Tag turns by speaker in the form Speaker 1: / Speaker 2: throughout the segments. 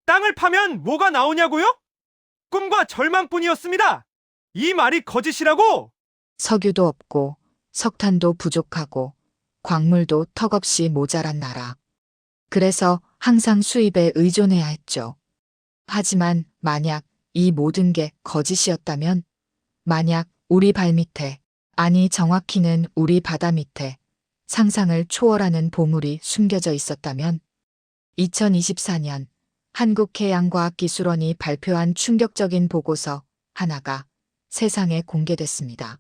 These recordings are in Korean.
Speaker 1: 땅을 파면 뭐가 나오냐고요? 꿈과 절망뿐이었습니다. 이 말이 거짓이라고!
Speaker 2: 석유도 없고 석탄도 부족하고 광물도 턱없이 모자란 나라. 그래서 항상 수입에 의존해야 했죠. 하지만 만약 이 모든 게 거짓이었다면, 만약 우리 발밑에, 아니 정확히는 우리 바다 밑에 상상을 초월하는 보물이 숨겨져 있었다면, 2024년 한국해양과학기술원이 발표한 충격적인 보고서 하나가 세상에 공개됐습니다.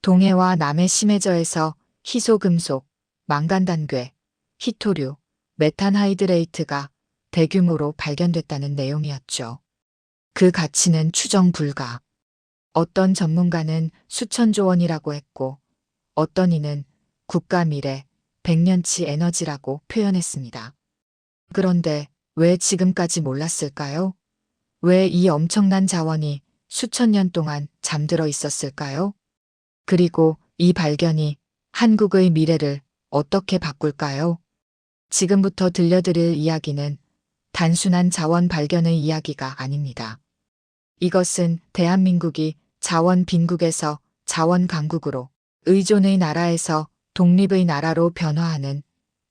Speaker 2: 동해와 남해 심해저에서 희소금속, 망간단괴, 희토류, 메탄하이드레이트가 대규모로 발견됐다는 내용이었죠. 그 가치는 추정 불가. 어떤 전문가는 수천조 원이라고 했고, 어떤 이는 국가 미래, 100년치 에너지라고 표현했습니다. 그런데 왜 지금까지 몰랐을까요? 왜 이 엄청난 자원이 수천 년 동안 잠들어 있었을까요? 그리고 이 발견이 한국의 미래를 어떻게 바꿀까요? 지금부터 들려드릴 이야기는 단순한 자원 발견의 이야기가 아닙니다. 이것은 대한민국이 자원 빈국에서 자원 강국으로, 의존의 나라에서 독립의 나라로 변화하는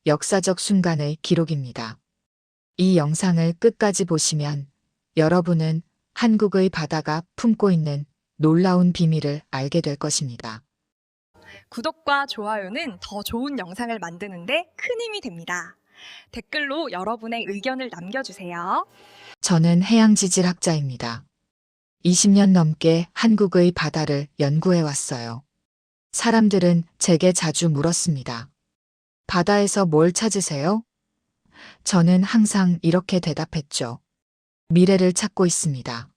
Speaker 2: 역사적 순간의 기록입니다. 이 영상을 끝까지 보시면 여러분은 한국의 바다가 품고 있는 놀라운 비밀을 알게 될 것입니다.
Speaker 3: 구독과 좋아요는 더 좋은 영상을 만드는데 큰 힘이 됩니다. 댓글로 여러분의 의견을 남겨주세요.
Speaker 2: 저는 해양지질학자입니다. 20년 넘게 한국의 바다를 연구해 왔어요. 사람들은 제게 자주 물었습니다. 바다에서 뭘 찾으세요? 저는 항상 이렇게 대답했죠. 미래를 찾고 있습니다.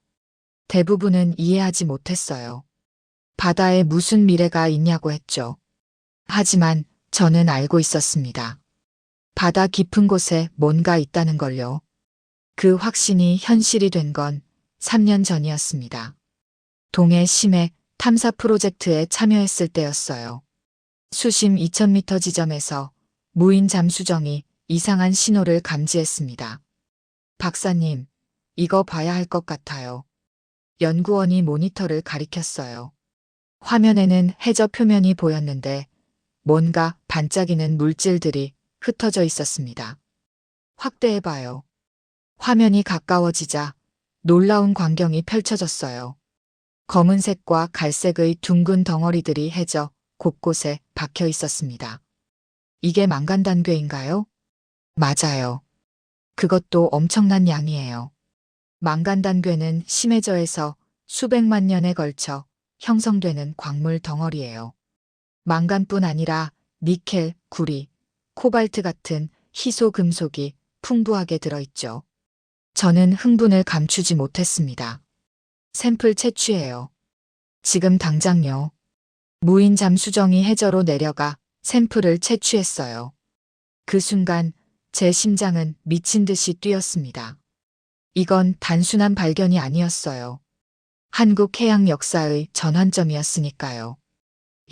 Speaker 2: 대부분은 이해하지 못했어요. 바다에 무슨 미래가 있냐고 했죠. 하지만 저는 알고 있었습니다. 바다 깊은 곳에 뭔가 있다는 걸요. 그 확신이 현실이 된 건 3년 전이었습니다. 동해 심해 탐사 프로젝트에 참여했을 때였어요. 수심 2000m 지점에서 무인 잠수정이 이상한 신호를 감지했습니다. 박사님, 이거 봐야 할 것 같아요. 연구원이 모니터를 가리켰어요. 화면에는 해저 표면이 보였는데 뭔가 반짝이는 물질들이 흩어져 있었습니다. 확대해봐요. 화면이 가까워지자 놀라운 광경이 펼쳐졌어요. 검은색과 갈색의 둥근 덩어리들이 해저 곳곳에 박혀 있었습니다. 이게 망간단괴인가요? 맞아요. 그것도 엄청난 양이에요. 망간단괴는 심해저에서 수백만 년에 걸쳐 형성되는 광물 덩어리예요. 망간뿐 아니라 니켈, 구리, 코발트 같은 희소 금속이 풍부하게 들어있죠. 저는 흥분을 감추지 못했습니다. 샘플 채취해요. 지금 당장요. 무인 잠수정이 해저로 내려가 샘플을 채취했어요. 그 순간 제 심장은 미친 듯이 뛰었습니다. 이건 단순한 발견이 아니었어요. 한국 해양 역사의 전환점이었으니까요.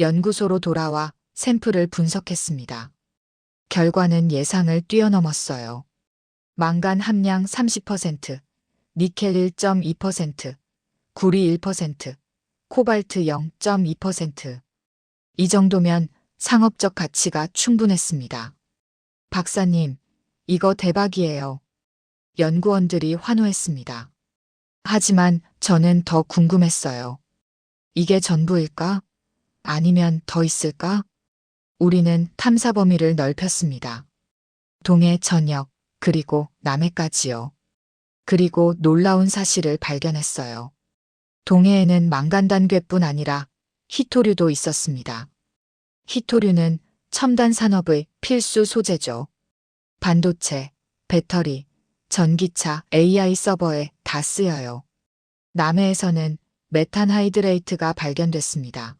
Speaker 2: 연구소로 돌아와 샘플을 분석했습니다. 결과는 예상을 뛰어넘었어요. 망간 함량 30%, 니켈 1.2%, 구리 1%, 코발트 0.2%. 이 정도면 상업적 가치가 충분했습니다. 박사님, 이거 대박이에요. 연구원들이 환호했습니다. 하지만 저는 더 궁금했어요. 이게 전부일까? 아니면 더 있을까? 우리는 탐사 범위를 넓혔습니다. 동해 전역, 그리고 남해까지요. 그리고 놀라운 사실을 발견했어요. 동해에는 망간단괴뿐 아니라 희토류도 있었습니다. 희토류는 첨단 산업의 필수 소재죠. 반도체, 배터리, 전기차, AI 서버에 다 쓰여요. 남해에서는 메탄하이드레이트가 발견됐습니다.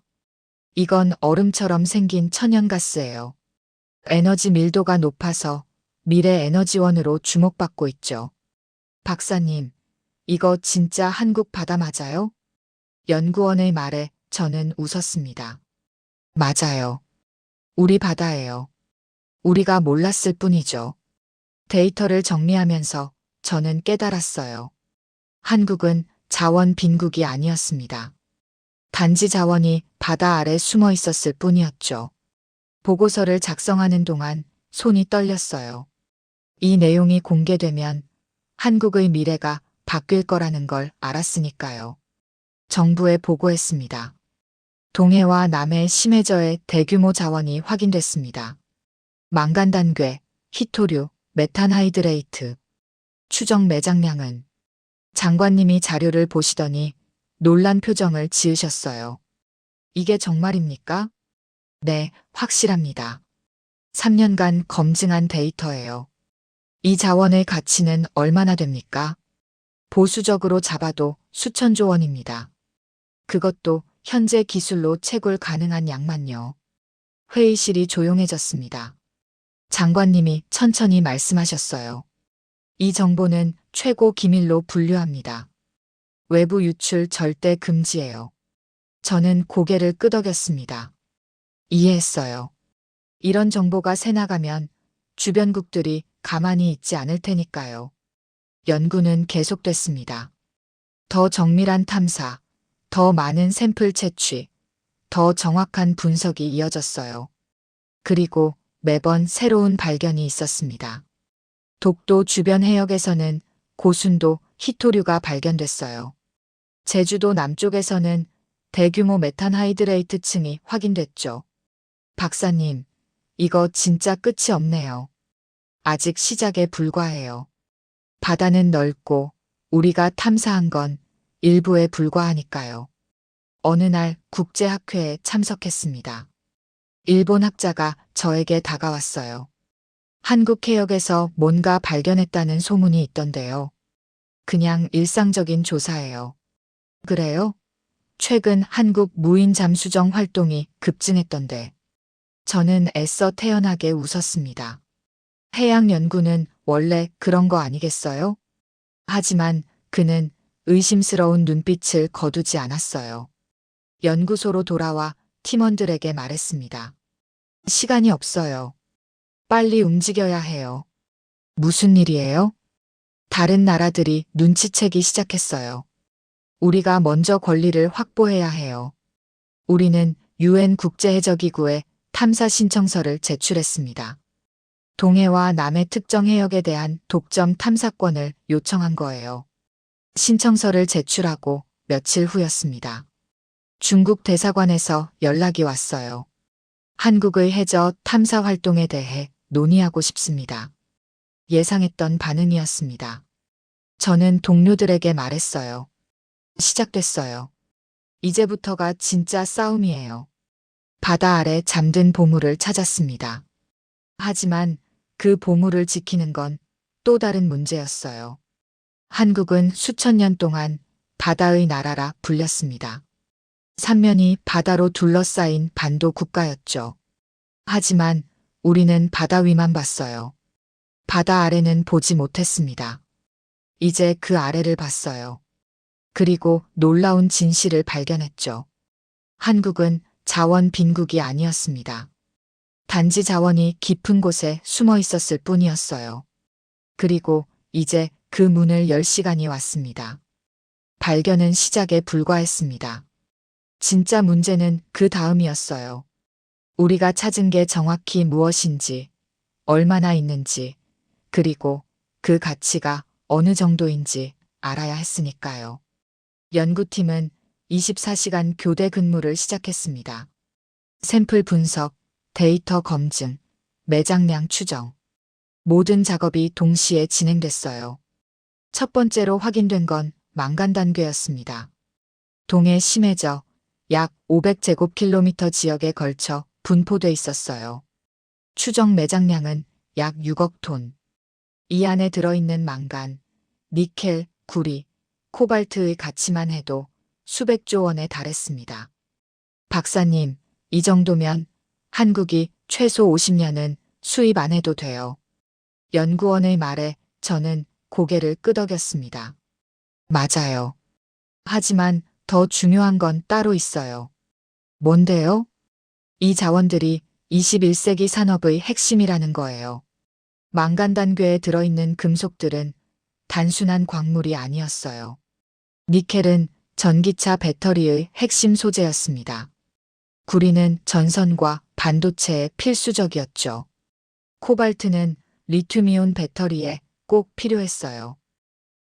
Speaker 2: 이건 얼음처럼 생긴 천연가스예요. 에너지 밀도가 높아서 미래 에너지원으로 주목받고 있죠. 박사님, 이거 진짜 한국 바다 맞아요? 연구원의 말에 저는 웃었습니다. 맞아요. 우리 바다예요. 우리가 몰랐을 뿐이죠. 데이터를 정리하면서 저는 깨달았어요. 한국은 자원 빈국이 아니었습니다. 단지 자원이 바다 아래 숨어 있었을 뿐이었죠. 보고서를 작성하는 동안 손이 떨렸어요. 이 내용이 공개되면 한국의 미래가 바뀔 거라는 걸 알았으니까요. 정부에 보고했습니다. 동해와 남해 심해저의 대규모 자원이 확인됐습니다. 망간단괴, 히토류, 메탄하이드레이트. 추정 매장량은 장관님이 자료를 보시더니 놀란 표정을 지으셨어요. 이게 정말입니까? 네, 확실합니다. 3년간 검증한 데이터예요. 이 자원의 가치는 얼마나 됩니까? 보수적으로 잡아도 수천조 원입니다. 그것도 현재 기술로 채굴 가능한 양만요. 회의실이 조용해졌습니다. 장관님이 천천히 말씀하셨어요. 이 정보는 최고 기밀로 분류합니다. 외부 유출 절대 금지예요. 저는 고개를 끄덕였습니다. 이해했어요. 이런 정보가 새나가면 주변국들이 가만히 있지 않을 테니까요. 연구는 계속됐습니다. 더 정밀한 탐사, 더 많은 샘플 채취, 더 정확한 분석이 이어졌어요. 그리고 매번 새로운 발견이 있었습니다. 독도 주변 해역에서는 고순도 히토류가 발견됐어요. 제주도 남쪽에서는 대규모 메탄하이드레이트 층이 확인됐죠. 박사님, 이거 진짜 끝이 없네요. 아직 시작에 불과해요. 바다는 넓고 우리가 탐사한 건 일부에 불과하니까요. 어느 날 국제학회에 참석했습니다. 일본 학자가 저에게 다가왔어요. 한국 해역에서 뭔가 발견했다는 소문이 있던데요. 그냥 일상적인 조사예요. 그래요? 최근 한국 무인 잠수정 활동이 급증했던데. 저는 애써 태연하게 웃었습니다. 해양 연구는 원래 그런 거 아니겠어요? 하지만 그는 의심스러운 눈빛을 거두지 않았어요. 연구소로 돌아와 팀원들에게 말했습니다. 시간이 없어요. 빨리 움직여야 해요. 무슨 일이에요? 다른 나라들이 눈치채기 시작했어요. 우리가 먼저 권리를 확보해야 해요. 우리는 UN 국제해적기구에 탐사 신청서를 제출했습니다. 동해와 남해 특정 해역에 대한 독점 탐사권을 요청한 거예요. 신청서를 제출하고 며칠 후였습니다. 중국 대사관에서 연락이 왔어요. 한국의 해저 탐사 활동에 대해 논의하고 싶습니다. 예상했던 반응이었습니다. 저는 동료들에게 말했어요. 시작됐어요. 이제부터가 진짜 싸움이에요. 바다 아래 잠든 보물을 찾았습니다. 하지만 그 보물을 지키는 건 또 다른 문제였어요. 한국은 수천 년 동안 바다의 나라라 불렸습니다. 삼면이 바다로 둘러싸인 반도 국가였죠. 하지만 우리는 바다 위만 봤어요. 바다 아래는 보지 못했습니다. 이제 그 아래를 봤어요. 그리고 놀라운 진실을 발견했죠. 한국은 자원 빈국이 아니었습니다. 단지 자원이 깊은 곳에 숨어 있었을 뿐이었어요. 그리고 이제 그 문을 열 시간이 왔습니다. 발견은 시작에 불과했습니다. 진짜 문제는 그 다음이었어요. 우리가 찾은 게 정확히 무엇인지, 얼마나 있는지, 그리고 그 가치가 어느 정도인지 알아야 했으니까요. 연구팀은 24시간 교대 근무를 시작했습니다. 샘플 분석, 데이터 검증, 매장량 추정. 모든 작업이 동시에 진행됐어요. 첫 번째로 확인된 건 망간단괴였습니다. 동해 심해저 약 500제곱킬로미터 지역에 걸쳐 분포돼 있었어요. 추정 매장량은 약 6억 톤. 이 안에 들어있는 망간, 니켈, 구리, 코발트의 가치만 해도 수백조 원에 달했습니다. 박사님, 이 정도면 한국이 최소 50년은 수입 안 해도 돼요. 연구원의 말에 저는 고개를 끄덕였습니다. 맞아요. 하지만 더 중요한 건 따로 있어요. 뭔데요? 이 자원들이 21세기 산업의 핵심이라는 거예요. 망간단괴에 들어있는 금속들은 단순한 광물이 아니었어요. 니켈은 전기차 배터리의 핵심 소재였습니다. 구리는 전선과 반도체에 필수적이었죠. 코발트는 리튬이온 배터리에 꼭 필요했어요.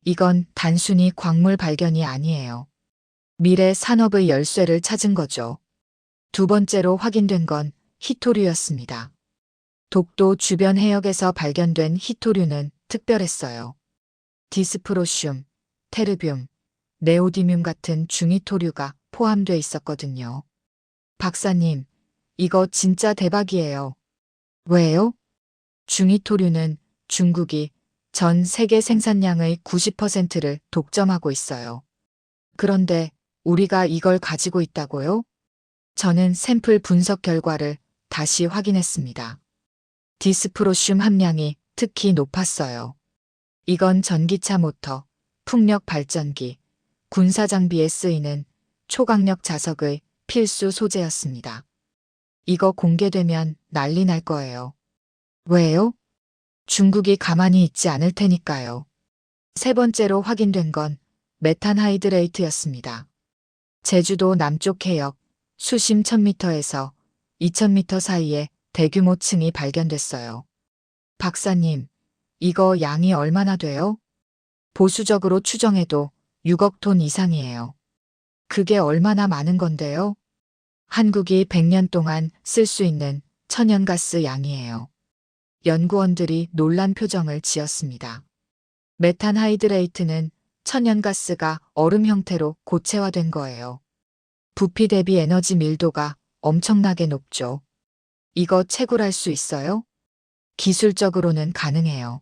Speaker 2: 이건 단순히 광물 발견이 아니에요. 미래 산업의 열쇠를 찾은 거죠. 두 번째로 확인된 건 히토류였습니다. 독도 주변 해역에서 발견된 히토류는 특별했어요. 디스프로슘, 테르뷴, 네오디뮴 같은 중히토류가 포함돼 있었거든요. 박사님, 이거 진짜 대박이에요. 왜요? 중히토류는 중국이 전 세계 생산량의 90%를 독점하고 있어요. 그런데 우리가 이걸 가지고 있다고요? 저는 샘플 분석 결과를 다시 확인했습니다. 디스프로슘 함량이 특히 높았어요. 이건 전기차 모터, 풍력 발전기, 군사 장비에 쓰이는 초강력 자석의 필수 소재였습니다. 이거 공개되면 난리 날 거예요. 왜요? 중국이 가만히 있지 않을 테니까요. 세 번째로 확인된 건 메탄하이드레이트였습니다. 제주도 남쪽 해역 수심 1000m에서 2000m 사이에 대규모 층이 발견됐어요. 박사님, 이거 양이 얼마나 돼요? 보수적으로 추정해도 6억 톤 이상이에요. 그게 얼마나 많은 건데요? 한국이 100년 동안 쓸 수 있는 천연가스 양이에요. 연구원들이 놀란 표정을 지었습니다. 메탄하이드레이트는 천연가스가 얼음 형태로 고체화된 거예요. 부피 대비 에너지 밀도가 엄청나게 높죠. 이거 채굴할 수 있어요? 기술적으로는 가능해요.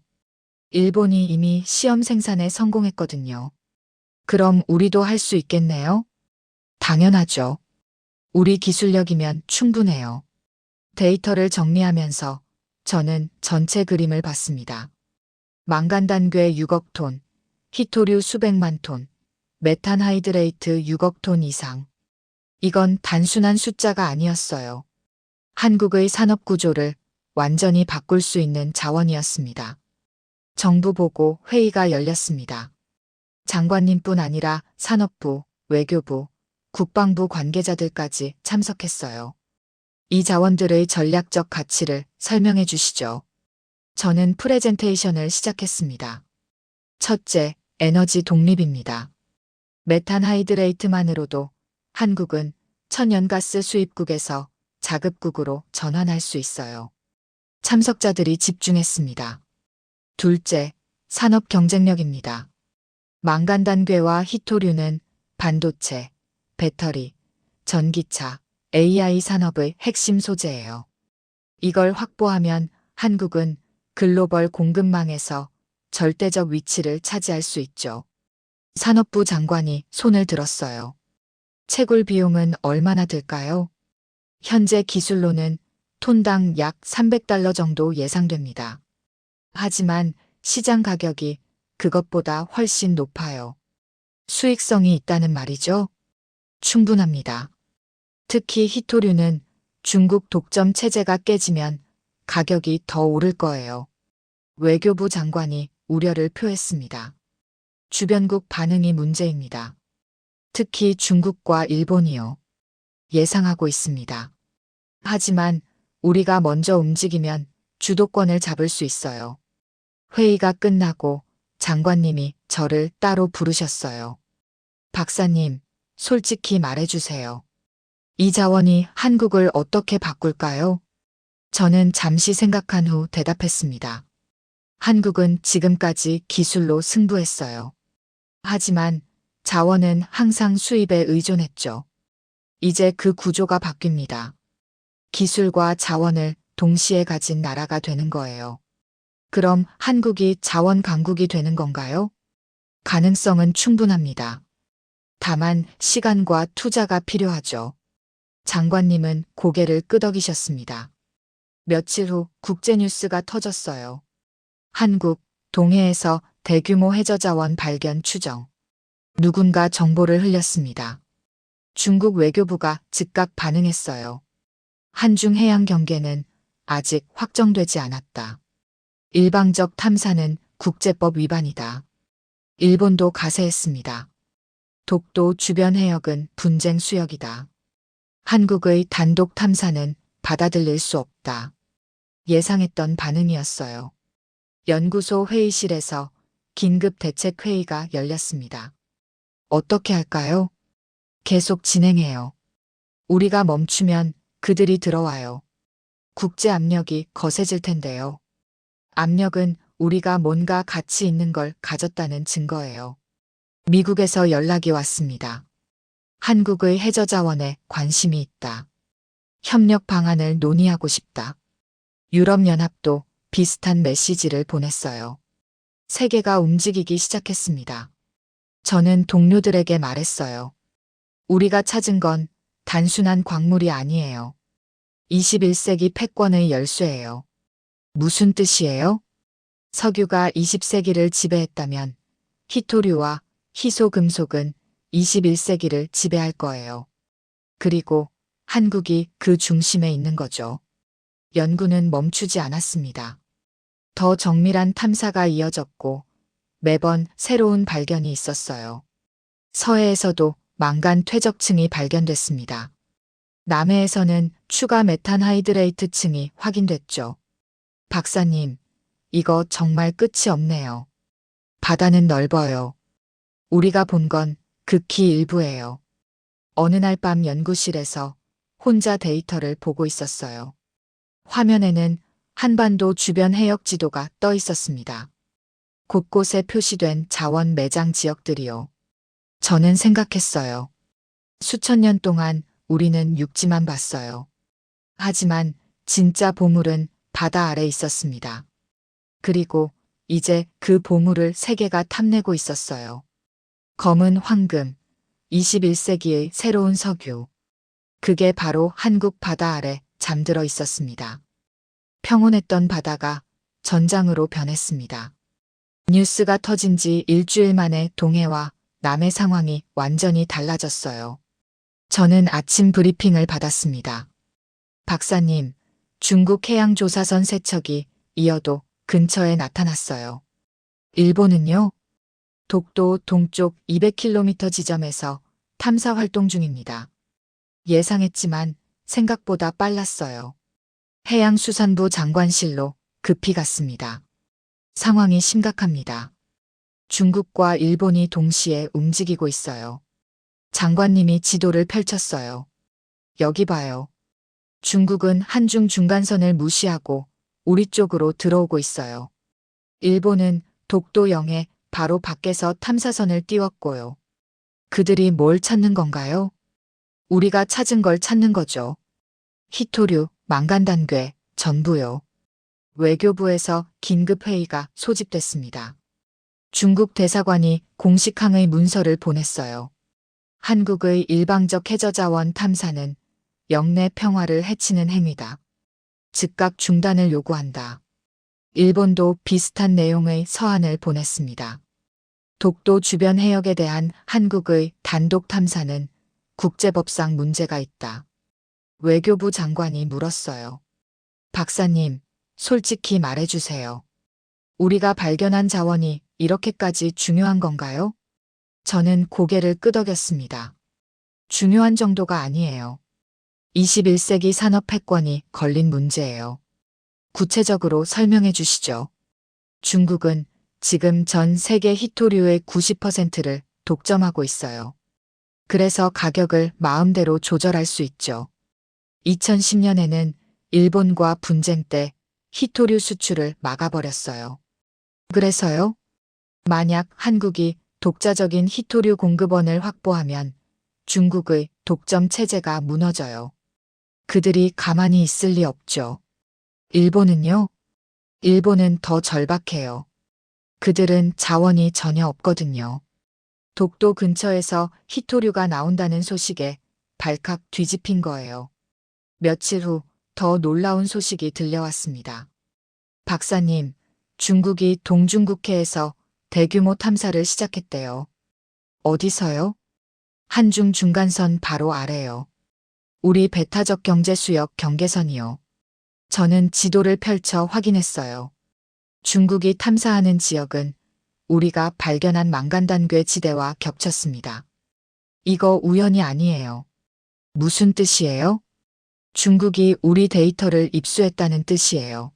Speaker 2: 일본이 이미 시험 생산에 성공했거든요. 그럼 우리도 할 수 있겠네요? 당연하죠. 우리 기술력이면 충분해요. 데이터를 정리하면서 저는 전체 그림을 봤습니다. 망간단괴 6억 톤, 히토류 수백만 톤, 메탄하이드레이트 6억 톤 이상. 이건 단순한 숫자가 아니었어요. 한국의 산업 구조를 완전히 바꿀 수 있는 자원이었습니다. 정부 보고 회의가 열렸습니다. 장관님뿐 아니라 산업부, 외교부, 국방부 관계자들까지 참석했어요. 이 자원들의 전략적 가치를 설명해 주시죠. 저는 프레젠테이션을 시작했습니다. 첫째, 에너지 독립입니다. 메탄하이드레이트만으로도 한국은 천연가스 수입국에서 자급국으로 전환할 수 있어요. 참석자들이 집중했습니다. 둘째, 산업 경쟁력입니다. 망간단괴와 히토류는 반도체, 배터리, 전기차, AI 산업의 핵심 소재예요. 이걸 확보하면 한국은 글로벌 공급망에서 절대적 위치를 차지할 수 있죠. 산업부 장관이 손을 들었어요. 채굴 비용은 얼마나 들까요? 현재 기술로는 톤당 약 $300 정도 예상됩니다. 하지만 시장 가격이 그것보다 훨씬 높아요. 수익성이 있다는 말이죠? 충분합니다. 특히 히토류는 중국 독점 체제가 깨지면 가격이 더 오를 거예요. 외교부 장관이 우려를 표했습니다. 주변국 반응이 문제입니다. 특히 중국과 일본이요. 예상하고 있습니다. 하지만 우리가 먼저 움직이면 주도권을 잡을 수 있어요. 회의가 끝나고 장관님이 저를 따로 부르셨어요. 박사님, 솔직히 말해주세요. 이 자원이 한국을 어떻게 바꿀까요? 저는 잠시 생각한 후 대답했습니다. 한국은 지금까지 기술로 승부했어요. 하지만 자원은 항상 수입에 의존했죠. 이제 그 구조가 바뀝니다. 기술과 자원을 동시에 가진 나라가 되는 거예요. 그럼 한국이 자원 강국이 되는 건가요? 가능성은 충분합니다. 다만 시간과 투자가 필요하죠. 장관님은 고개를 끄덕이셨습니다. 며칠 후 국제뉴스가 터졌어요. 한국, 동해에서 대규모 해저자원 발견 추정. 누군가 정보를 흘렸습니다. 중국 외교부가 즉각 반응했어요. 한중 해양 경계는 아직 확정되지 않았다. 일방적 탐사는 국제법 위반이다. 일본도 가세했습니다. 독도 주변 해역은 분쟁 수역이다. 한국의 단독 탐사는 받아들일 수 없다. 예상했던 반응이었어요. 연구소 회의실에서 긴급 대책 회의가 열렸습니다. 어떻게 할까요? 계속 진행해요. 우리가 멈추면 그들이 들어와요. 국제 압력이 거세질 텐데요. 압력은 우리가 뭔가 가치 있는 걸 가졌다는 증거예요. 미국에서 연락이 왔습니다. 한국의 해저 자원에 관심이 있다. 협력 방안을 논의하고 싶다. 유럽연합도 비슷한 메시지를 보냈어요. 세계가 움직이기 시작했습니다. 저는 동료들에게 말했어요. 우리가 찾은 건 단순한 광물이 아니에요. 21세기 패권의 열쇠예요. 무슨 뜻이에요? 석유가 20세기를 지배했다면 희토류와 희소금속은 21세기를 지배할 거예요. 그리고 한국이 그 중심에 있는 거죠. 연구는 멈추지 않았습니다. 더 정밀한 탐사가 이어졌고 매번 새로운 발견이 있었어요. 서해에서도 망간 퇴적층이 발견됐습니다. 남해에서는 추가 메탄 하이드레이트 층이 확인됐죠. 박사님, 이거 정말 끝이 없네요. 바다는 넓어요. 우리가 본 건 극히 일부예요. 어느 날 밤 연구실에서 혼자 데이터를 보고 있었어요. 화면에는 한반도 주변 해역 지도가 떠 있었습니다. 곳곳에 표시된 자원 매장 지역들이요. 저는 생각했어요. 수천 년 동안 우리는 육지만 봤어요. 하지만 진짜 보물은 바다 아래 있었습니다. 그리고 이제 그 보물을 세계가 탐내고 있었어요. 검은 황금, 21세기의 새로운 석유. 그게 바로 한국 바다 아래 잠들어 있었습니다. 평온했던 바다가 전장으로 변했습니다. 뉴스가 터진 지 일주일 만에 동해와 남해 상황이 완전히 달라졌어요. 저는 아침 브리핑을 받았습니다. 박사님, 중국 해양조사선 세척이 이어도 근처에 나타났어요. 일본은요? 독도 동쪽 200km 지점에서 탐사 활동 중입니다. 예상했지만 생각보다 빨랐어요. 해양수산부 장관실로 급히 갔습니다. 상황이 심각합니다. 중국과 일본이 동시에 움직이고 있어요. 장관님이 지도를 펼쳤어요. 여기 봐요. 중국은 한중 중간선을 무시하고 우리 쪽으로 들어오고 있어요. 일본은 독도 영해 바로 밖에서 탐사선을 띄웠고요. 그들이 뭘 찾는 건가요? 우리가 찾은 걸 찾는 거죠. 희토류, 망간단괴, 전부요. 외교부에서 긴급회의가 소집됐습니다. 중국 대사관이 공식 항의 문서를 보냈어요. 한국의 일방적 해저자원 탐사는 영내 평화를 해치는 행위다. 즉각 중단을 요구한다. 일본도 비슷한 내용의 서한을 보냈습니다. 독도 주변 해역에 대한 한국의 단독 탐사는 국제법상 문제가 있다. 외교부 장관이 물었어요. 박사님, 솔직히 말해주세요. 우리가 발견한 자원이 이렇게까지 중요한 건가요? 저는 고개를 끄덕였습니다. 중요한 정도가 아니에요. 21세기 산업 패권이 걸린 문제예요. 구체적으로 설명해 주시죠. 중국은 지금 전 세계 희토류의 90%를 독점하고 있어요. 그래서 가격을 마음대로 조절할 수 있죠. 2010년에는 일본과 분쟁 때 희토류 수출을 막아버렸어요. 그래서요? 만약 한국이 독자적인 희토류 공급원을 확보하면 중국의 독점 체제가 무너져요. 그들이 가만히 있을 리 없죠. 일본은요? 일본은 더 절박해요. 그들은 자원이 전혀 없거든요. 독도 근처에서 희토류가 나온다는 소식에 발칵 뒤집힌 거예요. 며칠 후 더 놀라운 소식이 들려왔습니다. 박사님, 중국이 동중국해에서 대규모 탐사를 시작했대요. 어디서요? 한중 중간선 바로 아래요. 우리 배타적 경제수역 경계선이요. 저는 지도를 펼쳐 확인했어요. 중국이 탐사하는 지역은 우리가 발견한 망간단괴 지대와 겹쳤습니다. 이거 우연이 아니에요. 무슨 뜻이에요? 중국이 우리 데이터를 입수했다는 뜻이에요.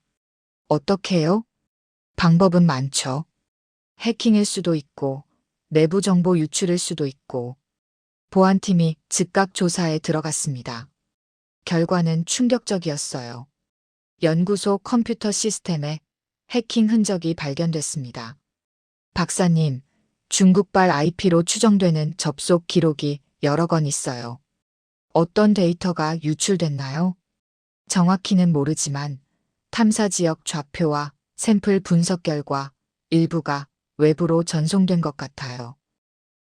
Speaker 2: 어떻게요? 방법은 많죠. 해킹일 수도 있고, 내부 정보 유출일 수도 있고, 보안팀이 즉각 조사에 들어갔습니다. 결과는 충격적이었어요. 연구소 컴퓨터 시스템에 해킹 흔적이 발견됐습니다. 박사님, 중국발 IP로 추정되는 접속 기록이 여러 건 있어요. 어떤 데이터가 유출됐나요? 정확히는 모르지만 탐사 지역 좌표와 샘플 분석 결과 일부가 외부로 전송된 것 같아요.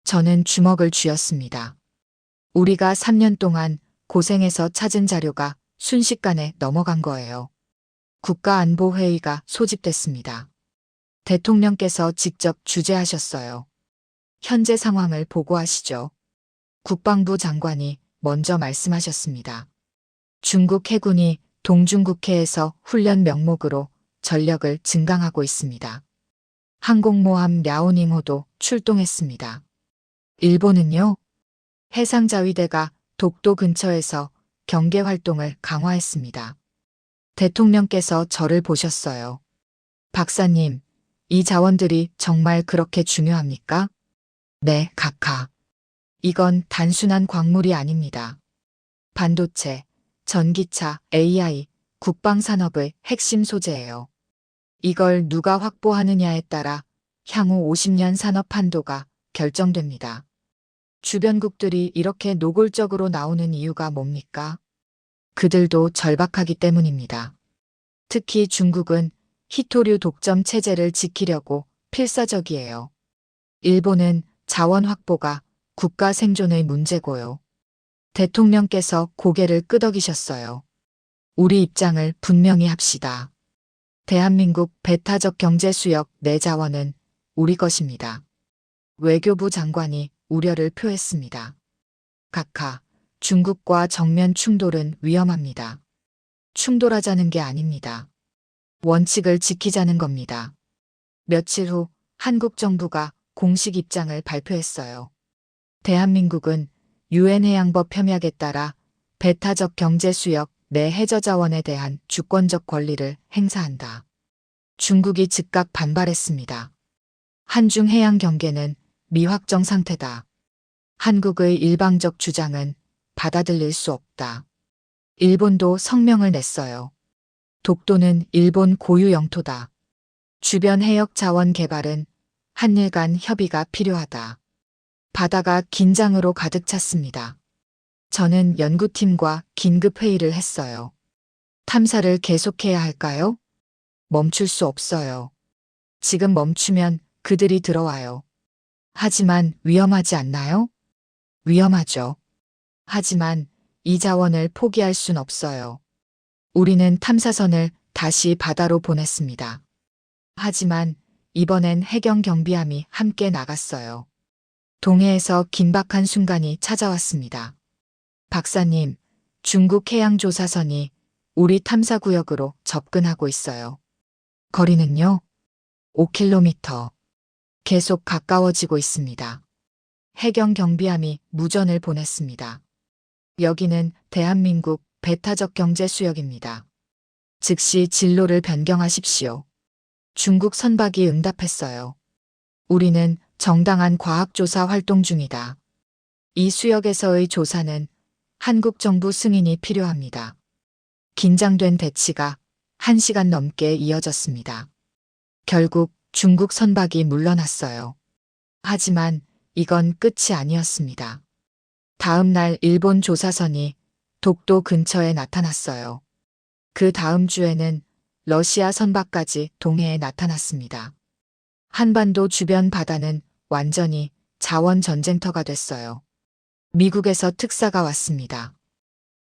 Speaker 2: 저는 주먹을 쥐었습니다. 우리가 3년 동안 고생해서 찾은 자료가 순식간에 넘어간 거예요. 국가안보회의가 소집됐습니다. 대통령께서 직접 주재하셨어요. 현재 상황을 보고하시죠. 국방부 장관이 먼저 말씀하셨습니다. 중국 해군이 동중국해에서 훈련 명목으로 전력을 증강하고 있습니다. 항공모함 랴오닝호도 출동했습니다. 일본은요? 해상자위대가 독도 근처에서 경계 활동을 강화했습니다. 대통령께서 저를 보셨어요. 박사님, 이 자원들이 정말 그렇게 중요합니까? 네, 각하. 이건 단순한 광물이 아닙니다. 반도체, 전기차, AI, 국방산업의 핵심 소재예요. 이걸 누가 확보하느냐에 따라 향후 50년 산업 한도가 결정됩니다. 주변국들이 이렇게 노골적으로 나오는 이유가 뭡니까? 그들도 절박하기 때문입니다. 특히 중국은 히토류 독점 체제를 지키려고 필사적이에요. 일본은 자원 확보가 국가 생존의 문제고요. 대통령께서 고개를 끄덕이셨어요. 우리 입장을 분명히 합시다. 대한민국 배타적 경제 수역 내 자원은 우리 것입니다. 외교부 장관이 우려를 표했습니다. 각하, 중국과 정면 충돌은 위험합니다. 충돌하자는 게 아닙니다. 원칙을 지키자는 겁니다. 며칠 후 한국 정부가 공식 입장을 발표했어요. 대한민국은 유엔 해양법 협약에 따라 배타적 경제 수역 내 해저 자원에 대한 주권적 권리를 행사한다. 중국이 즉각 반발했습니다. 한중 해양 경계는 미확정 상태다. 한국의 일방적 주장은 받아들일 수 없다. 일본도 성명을 냈어요. 독도는 일본 고유 영토다. 주변 해역 자원 개발은 한일 간 협의가 필요하다. 바다가 긴장으로 가득 찼습니다. 저는 연구팀과 긴급 회의를 했어요. 탐사를 계속해야 할까요? 멈출 수 없어요. 지금 멈추면 그들이 들어와요. 하지만 위험하지 않나요? 위험하죠. 하지만 이 자원을 포기할 순 없어요. 우리는 탐사선을 다시 바다로 보냈습니다. 하지만 이번엔 해경 경비함이 함께 나갔어요. 동해에서 긴박한 순간이 찾아왔습니다. 박사님, 중국 해양조사선이 우리 탐사구역으로 접근하고 있어요. 거리는요? 5km. 계속 가까워지고 있습니다. 해경 경비함이 무전을 보냈습니다. 여기는 대한민국 배타적 경제 수역입니다. 즉시 진로를 변경하십시오. 중국 선박이 응답했어요. 우리는 정당한 과학조사 활동 중이다. 이 수역에서의 조사는 한국 정부 승인이 필요합니다. 긴장된 대치가 1시간 넘게 이어졌습니다. 결국 중국 선박이 물러났어요. 하지만 이건 끝이 아니었습니다. 다음 날 일본 조사선이 독도 근처에 나타났어요. 그 다음 주에는 러시아 선박까지 동해에 나타났습니다. 한반도 주변 바다는 완전히 자원 전쟁터가 됐어요. 미국에서 특사가 왔습니다.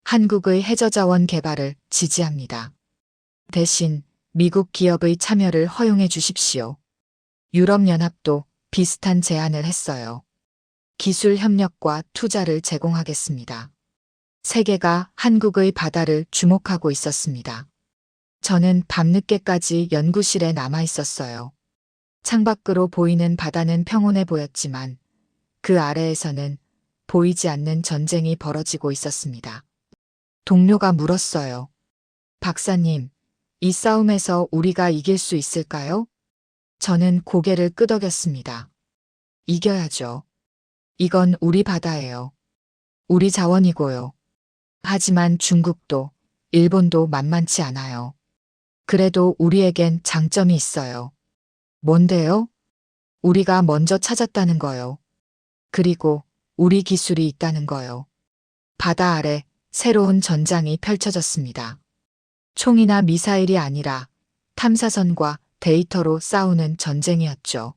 Speaker 2: 한국의 해저 자원 개발을 지지합니다. 대신 미국 기업의 참여를 허용해 주십시오. 유럽연합도 비슷한 제안을 했어요. 기술 협력과 투자를 제공하겠습니다. 세계가 한국의 바다를 주목하고 있었습니다. 저는 밤늦게까지 연구실에 남아 있었어요. 창밖으로 보이는 바다는 평온해 보였지만 그 아래에서는 보이지 않는 전쟁이 벌어지고 있었습니다. 동료가 물었어요. 박사님, 이 싸움에서 우리가 이길 수 있을까요? 저는 고개를 끄덕였습니다. 이겨야죠. 이건 우리 바다예요. 우리 자원이고요. 하지만 중국도, 일본도 만만치 않아요. 그래도 우리에겐 장점이 있어요. 뭔데요? 우리가 먼저 찾았다는 거요. 그리고 우리 기술이 있다는 거요. 바다 아래 새로운 전장이 펼쳐졌습니다. 총이나 미사일이 아니라 탐사선과 데이터로 싸우는 전쟁이었죠.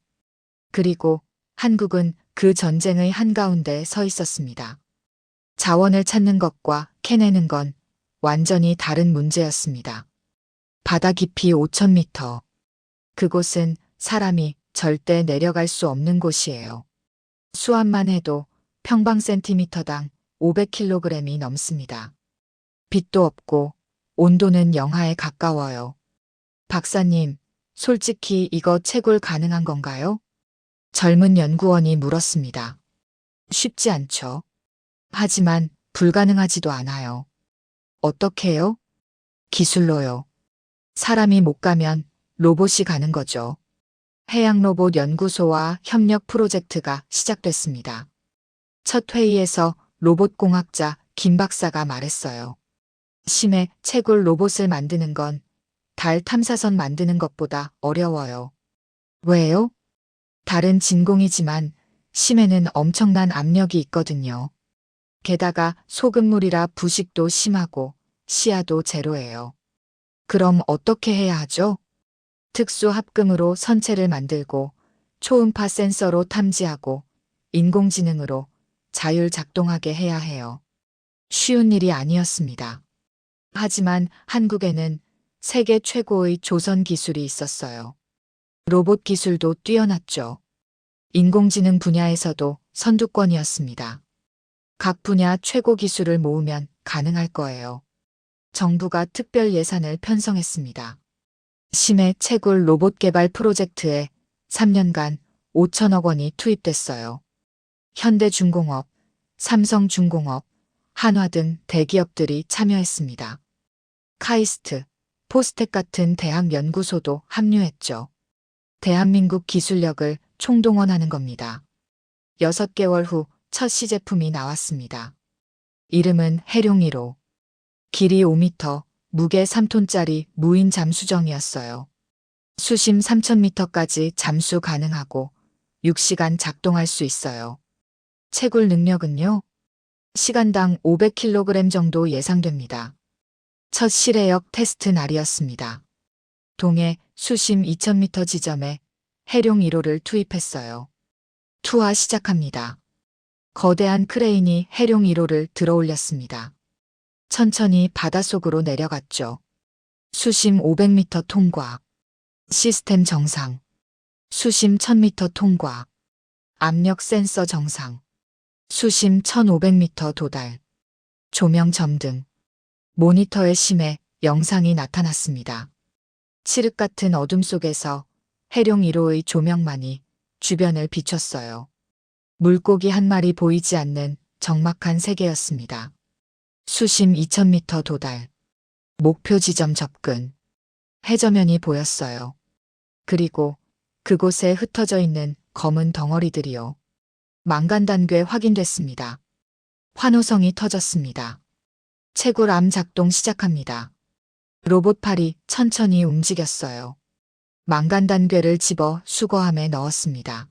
Speaker 2: 그리고 한국은 그 전쟁의 한가운데 서 있었습니다. 자원을 찾는 것과 캐내는 건 완전히 다른 문제였습니다. 바다 깊이 5,000m. 그곳은 사람이 절대 내려갈 수 없는 곳이에요. 수압만 해도 평방 센티미터당 500kg이 넘습니다. 빛도 없고 온도는 영하에 가까워요. 박사님, 솔직히 이거 채굴 가능한 건가요? 젊은 연구원이 물었습니다. 쉽지 않죠. 하지만 불가능하지도 않아요. 어떻게요? 기술로요. 사람이 못 가면 로봇이 가는 거죠. 해양로봇 연구소와 협력 프로젝트가 시작됐습니다. 첫 회의에서 로봇공학자 김 박사가 말했어요. 심해 채굴 로봇을 만드는 건 달 탐사선 만드는 것보다 어려워요. 왜요? 달은 진공이지만 심해는 엄청난 압력이 있거든요. 게다가 소금물이라 부식도 심하고 시야도 제로예요. 그럼 어떻게 해야 하죠? 특수 합금으로 선체를 만들고 초음파 센서로 탐지하고 인공지능으로 자율 작동하게 해야 해요. 쉬운 일이 아니었습니다. 하지만 한국에는 세계 최고의 조선 기술이 있었어요. 로봇 기술도 뛰어났죠. 인공지능 분야에서도 선두권이었습니다. 각 분야 최고 기술을 모으면 가능할 거예요. 정부가 특별 예산을 편성했습니다. 심해 채굴 로봇 개발 프로젝트에 3년간 5천억 원이 투입됐어요. 현대중공업, 삼성중공업, 한화 등 대기업들이 참여했습니다. 카이스트, 포스텍 같은 대학 연구소도 합류했죠. 대한민국 기술력을 총동원하는 겁니다. 6개월 후 첫 시제품이 나왔습니다. 이름은 해룡 1호. 길이 5m, 무게 3톤짜리 무인 잠수정이었어요. 수심 3,000m까지 잠수 가능하고 6시간 작동할 수 있어요. 채굴 능력은요? 시간당 500kg 정도 예상됩니다. 첫 실외역 테스트 날이었습니다. 동해 수심 2,000m 지점에 해룡 1호를 투입했어요. 투하 시작합니다. 거대한 크레인이 해룡 1호를 들어올렸습니다. 천천히 바닷속으로 내려갔죠. 수심 500m 통과. 시스템 정상. 수심 1000m 통과. 압력 센서 정상. 수심 1500m 도달. 조명 점등. 모니터에 심해 영상이 나타났습니다. 칠흑 같은 어둠 속에서 해룡 1호의 조명만이 주변을 비췄어요. 물고기 한 마리 보이지 않는 적막한 세계였습니다. 수심 2000m 도달. 목표 지점 접근. 해저면이 보였어요. 그리고 그곳에 흩어져 있는 검은 덩어리들이요. 망간단괴 확인됐습니다. 환호성이 터졌습니다. 채굴암 작동 시작합니다. 로봇팔이 천천히 움직였어요. 망간단괴를 집어 수거함에 넣었습니다.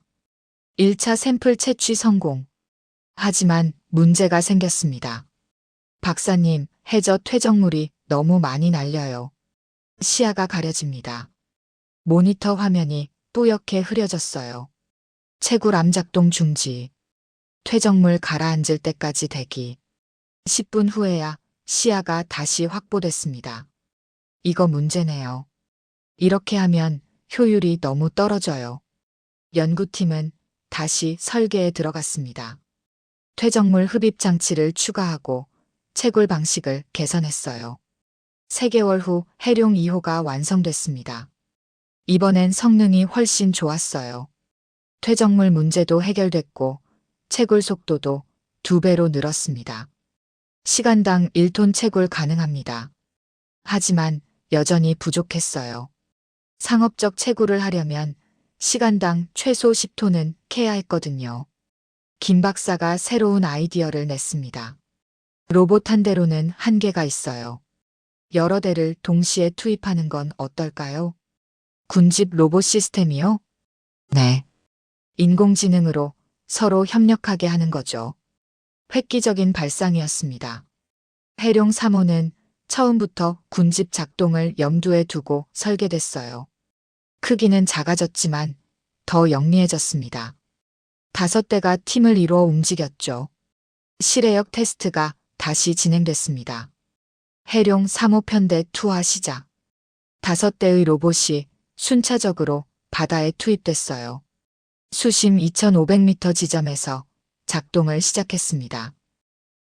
Speaker 2: 1차 샘플 채취 성공. 하지만 문제가 생겼습니다. 박사님, 해저 퇴적물이 너무 많이 날려요. 시야가 가려집니다. 모니터 화면이 뿌옇게 흐려졌어요. 채굴암 작동 중지. 퇴적물 가라앉을 때까지 대기. 10분 후에야 시야가 다시 확보됐습니다. 이거 문제네요. 이렇게 하면 효율이 너무 떨어져요. 연구팀은 다시 설계에 들어갔습니다. 퇴적물 흡입 장치를 추가하고 채굴 방식을 개선했어요. 3개월 후 해룡 2호가 완성됐습니다. 이번엔 성능이 훨씬 좋았어요. 퇴적물 문제도 해결됐고 채굴 속도도 2배로 늘었습니다. 시간당 1톤 채굴 가능합니다. 하지만 여전히 부족했어요. 상업적 채굴을 하려면 시간당 최소 10톤은 캐야 했거든요. 김 박사가 새로운 아이디어를 냈습니다. 로봇 한 대로는 한계가 있어요. 여러 대를 동시에 투입하는 건 어떨까요? 군집 로봇 시스템이요? 네. 인공지능으로 서로 협력하게 하는 거죠. 획기적인 발상이었습니다. 해룡 3호는 처음부터 군집 작동을 염두에 두고 설계됐어요. 크기는 작아졌지만 더 영리해졌습니다. 5대가 팀을 이루어 움직였죠. 실외역 테스트가 다시 진행됐습니다. 해룡 3호 편대 투하 시작. 5대의 로봇이 순차적으로 바다에 투입됐어요. 수심 2,500m 지점에서 작동을 시작했습니다.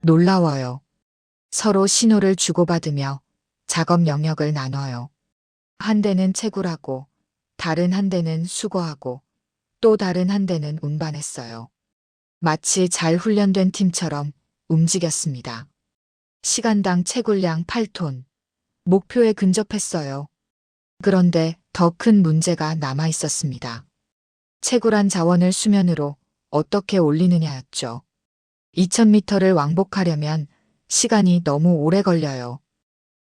Speaker 2: 놀라워요. 서로 신호를 주고받으며 작업 영역을 나눠요. 한 대는 채굴하고 다른 한 대는 수거하고 또 다른 한 대는 운반했어요. 마치 잘 훈련된 팀처럼 움직였습니다. 시간당 채굴량 8톤. 목표에 근접했어요. 그런데 더 큰 문제가 남아 있었습니다. 채굴한 자원을 수면으로 어떻게 올리느냐였죠. 2,000m를 왕복하려면 시간이 너무 오래 걸려요.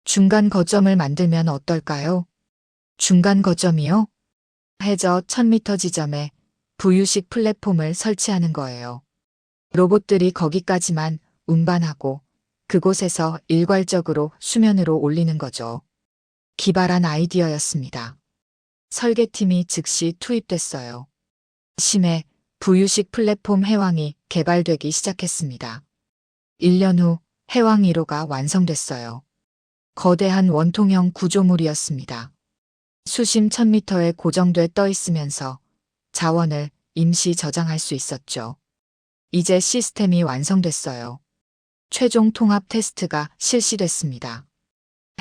Speaker 2: 중간 거점을 만들면 어떨까요? 중간 거점이요? 해저 1,000m 지점에 부유식 플랫폼을 설치하는 거예요. 로봇들이 거기까지만 운반하고 그곳에서 일괄적으로 수면으로 올리는 거죠. 기발한 아이디어였습니다. 설계팀이 즉시 투입됐어요. 심해 부유식 플랫폼 해왕이 개발되기 시작했습니다. 1년 후 해왕 1호가 완성됐어요. 거대한 원통형 구조물이었습니다. 수심 1,000m에 고정돼 떠 있으면서 자원을 임시 저장할 수 있었죠. 이제 시스템이 완성됐어요. 최종 통합 테스트가 실시됐습니다.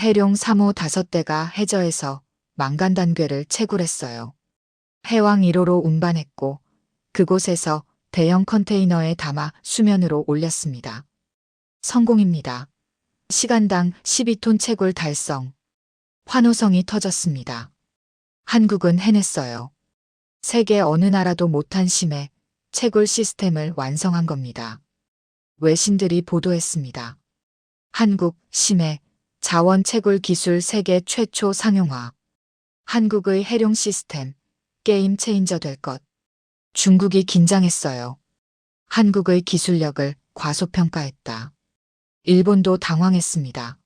Speaker 2: 해룡 3호 5대가 해저에서 망간단괴를 채굴했어요. 해왕 1호로 운반했고 그곳에서 대형 컨테이너에 담아 수면으로 올렸습니다. 성공입니다. 시간당 12톤 채굴 달성. 환호성이 터졌습니다. 한국은 해냈어요. 세계 어느 나라도 못한 심해 채굴 시스템을 완성한 겁니다. 외신들이 보도했습니다. 한국 심해 자원 채굴 기술 세계 최초 상용화. 한국의 해룡 시스템 게임 체인저 될 것. 중국이 긴장했어요. 한국의 기술력을 과소평가했다. 일본도 당황했습니다.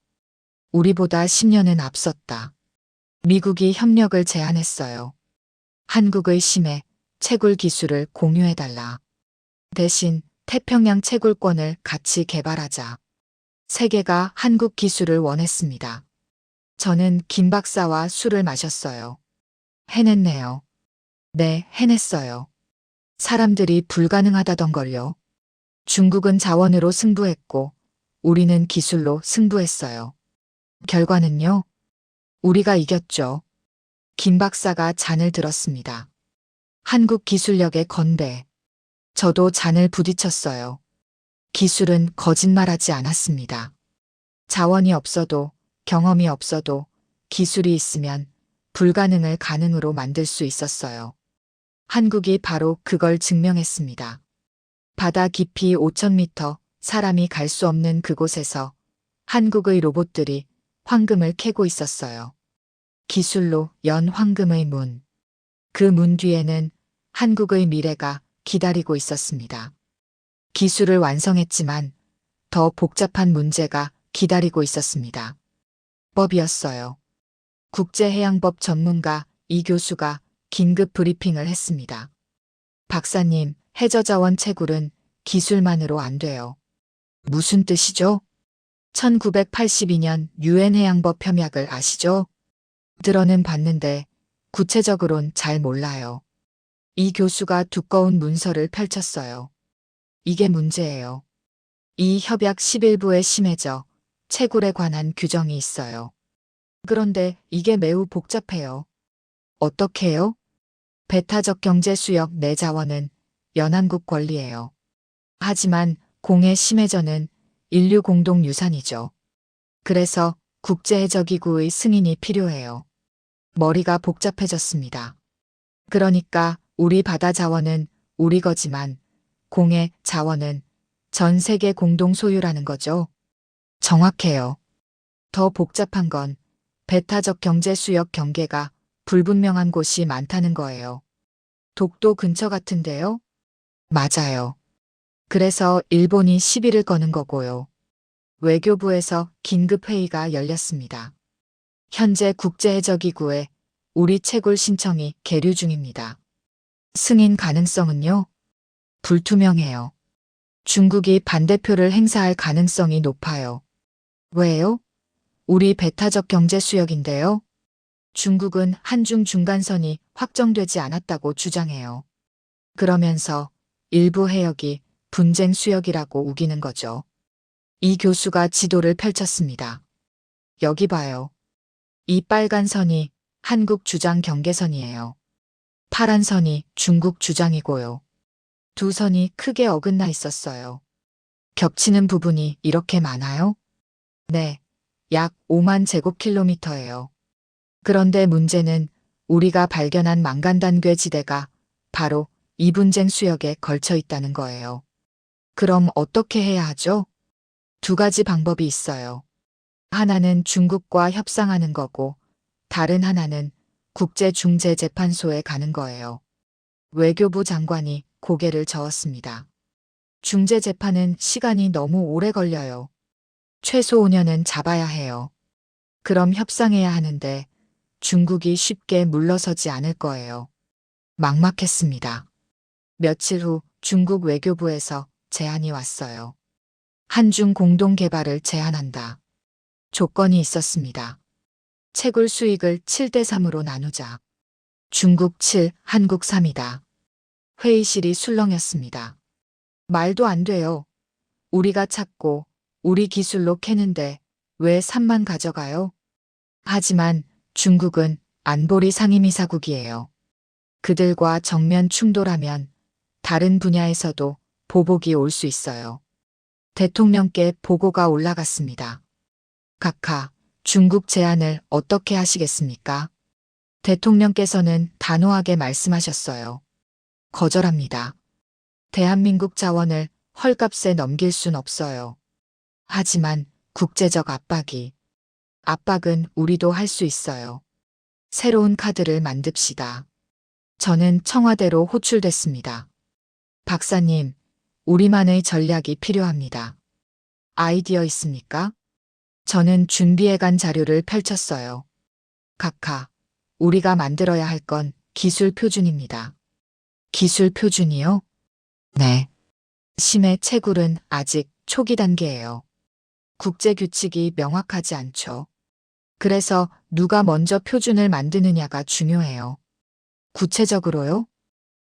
Speaker 2: 우리보다 10년은 앞섰다. 미국이 협력을 제안했어요. 한국의 심해 채굴 기술을 공유해달라. 대신 태평양 채굴권을 같이 개발하자. 세계가 한국 기술을 원했습니다. 저는 김 박사와 술을 마셨어요. 해냈네요. 네, 해냈어요. 사람들이 불가능하다던걸요. 중국은 자원으로 승부했고 우리는 기술로 승부했어요. 결과는요? 우리가 이겼죠. 김 박사가 잔을 들었습니다. 한국 기술력의 건배. 저도 잔을 부딪혔어요. 기술은 거짓말하지 않았습니다. 자원이 없어도 경험이 없어도 기술이 있으면 불가능을 가능으로 만들 수 있었어요. 한국이 바로 그걸 증명했습니다. 바다 깊이 5,000m, 사람이 갈 수 없는 그곳에서 한국의 로봇들이 황금을 캐고 있었어요. 기술로 연 황금의 문. 그 문 뒤에는 한국의 미래가 기다리고 있었습니다. 기술을 완성했지만 더 복잡한 문제가 기다리고 있었습니다. 법이었어요. 국제해양법 전문가 이 교수가 긴급 브리핑을 했습니다. 박사님, 해저자원 채굴은 기술만으로 안 돼요. 무슨 뜻이죠? 1982년 유엔 해양법 협약을 아시죠? 들어는 봤는데 구체적으론 잘 몰라요. 이 교수가 두꺼운 문서를 펼쳤어요. 이게 문제예요. 이 협약 11부에 심해져 채굴에 관한 규정이 있어요. 그런데 이게 매우 복잡해요. 어떻게요? 배타적 경제 수역 내 자원은 연안국 권리예요. 하지만 공해 심해전은 인류 공동 유산이죠. 그래서 국제해적기구의 승인이 필요해요. 머리가 복잡해졌습니다. 그러니까 우리 바다 자원은 우리 거지만 공해 자원은 전 세계 공동 소유라는 거죠. 정확해요. 더 복잡한 건 배타적 경제 수역 경계가 불분명한 곳이 많다는 거예요. 독도 근처 같은데요? 맞아요. 그래서 일본이 시비를 거는 거고요. 외교부에서 긴급 회의가 열렸습니다. 현재 국제해적기구에 우리 채굴 신청이 계류 중입니다. 승인 가능성은요? 불투명해요. 중국이 반대표를 행사할 가능성이 높아요. 왜요? 우리 배타적 경제 수역인데요. 중국은 한중 중간선이 확정되지 않았다고 주장해요. 그러면서 일부 해역이 분쟁 수역이라고 우기는 거죠. 이 교수가 지도를 펼쳤습니다. 여기 봐요. 이 빨간 선이 한국 주장 경계선이에요. 파란 선이 중국 주장이고요. 두 선이 크게 어긋나 있었어요. 겹치는 부분이 이렇게 많아요? 네, 약 5만 제곱킬로미터예요. 그런데 문제는 우리가 발견한 망간단괴 지대가 바로 이 분쟁 수역에 걸쳐 있다는 거예요. 그럼 어떻게 해야 하죠? 두 가지 방법이 있어요. 하나는 중국과 협상하는 거고, 다른 하나는 국제중재재판소에 가는 거예요. 외교부 장관이 고개를 저었습니다. 중재재판은 시간이 너무 오래 걸려요. 최소 5년은 잡아야 해요. 그럼 협상해야 하는데 중국이 쉽게 물러서지 않을 거예요. 막막했습니다. 며칠 후 중국 외교부에서 제안이 왔어요. 한중 공동 개발을 제안한다. 조건이 있었습니다. 채굴 수익을 7대 3으로 나누자. 중국 7, 한국 3이다. 회의실이 술렁였습니다. 말도 안 돼요. 우리가 찾고 우리 기술로 캐는데 왜 3만 가져가요? 하지만 중국은 안보리 상임이사국이에요. 그들과 정면 충돌하면 다른 분야에서도 보복이 올 수 있어요. 대통령께 보고가 올라갔습니다. 각하, 중국 제안을 어떻게 하시겠습니까? 대통령께서는 단호하게 말씀하셨어요. 거절합니다. 대한민국 자원을 헐값에 넘길 순 없어요. 하지만 국제적 압박은 우리도 할 수 있어요. 새로운 카드를 만듭시다. 저는 청와대로 호출됐습니다. 박사님, 우리만의 전략이 필요합니다. 아이디어 있습니까? 저는 준비해간 자료를 펼쳤어요. 각하, 우리가 만들어야 할 건 기술 표준입니다. 기술 표준이요? 네. 심해 채굴은 아직 초기 단계예요. 국제 규칙이 명확하지 않죠. 그래서 누가 먼저 표준을 만드느냐가 중요해요. 구체적으로요?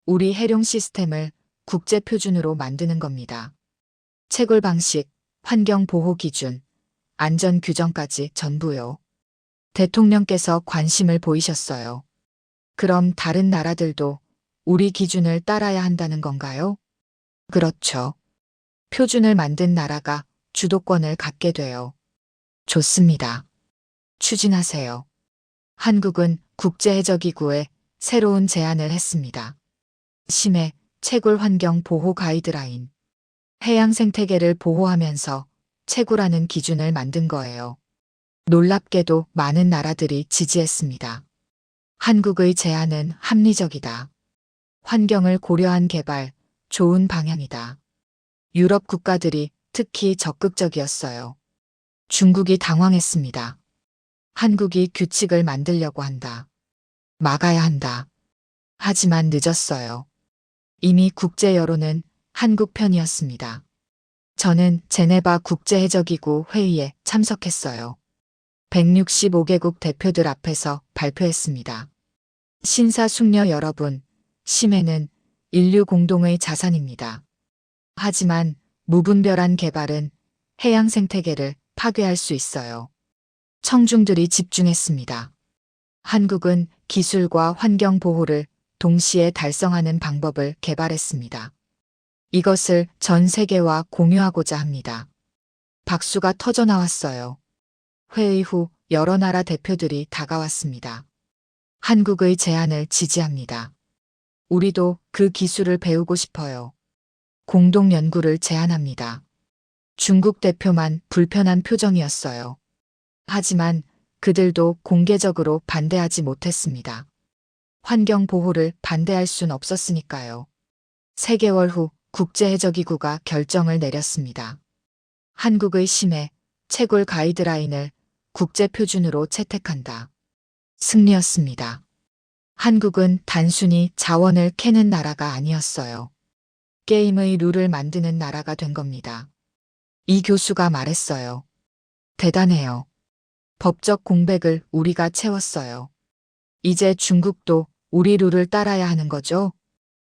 Speaker 2: 우리 해룡 시스템을 국제 표준으로 만드는 겁니다. 채굴 방식, 환경 보호 기준, 안전 규정까지 전부요. 대통령께서 관심을 보이셨어요. 그럼 다른 나라들도 우리 기준을 따라야 한다는 건가요? 그렇죠. 표준을 만든 나라가 주도권을 갖게 돼요. 좋습니다. 추진하세요. 한국은 국제해적기구에 새로운 제안을 했습니다. 심해 채굴 환경 보호 가이드라인. 해양 생태계를 보호하면서 채굴하는 기준을 만든 거예요. 놀랍게도 많은 나라들이 지지했습니다. 한국의 제안은 합리적이다. 환경을 고려한 개발, 좋은 방향이다. 유럽 국가들이 특히 적극적이었어요. 중국이 당황했습니다. 한국이 규칙을 만들려고 한다. 막아야 한다. 하지만 늦었어요. 이미 국제 여론은 한국 편이었습니다. 저는 제네바 국제해적기구 회의에 참석했어요. 165개국 대표들 앞에서 발표했습니다. 신사숙녀 여러분, 심해는 인류 공동의 자산입니다. 하지만 무분별한 개발은 해양 생태계를 파괴할 수 있어요. 청중들이 집중했습니다. 한국은 기술과 환경 보호를 동시에 달성하는 방법을 개발했습니다. 이것을 전 세계와 공유하고자 합니다. 박수가 터져 나왔어요. 회의 후 여러 나라 대표들이 다가왔습니다. 한국의 제안을 지지합니다. 우리도 그 기술을 배우고 싶어요. 공동 연구를 제안합니다. 중국 대표만 불편한 표정이었어요. 하지만 그들도 공개적으로 반대하지 못했습니다. 환경 보호를 반대할 순 없었으니까요. 3개월 후 국제해적기구가 결정을 내렸습니다. 한국의 심해, 채굴 가이드라인을 국제표준으로 채택한다. 승리였습니다. 한국은 단순히 자원을 캐는 나라가 아니었어요. 게임의 룰을 만드는 나라가 된 겁니다. 이 교수가 말했어요. 대단해요. 법적 공백을 우리가 채웠어요. 이제 중국도 우리 룰을 따라야 하는 거죠?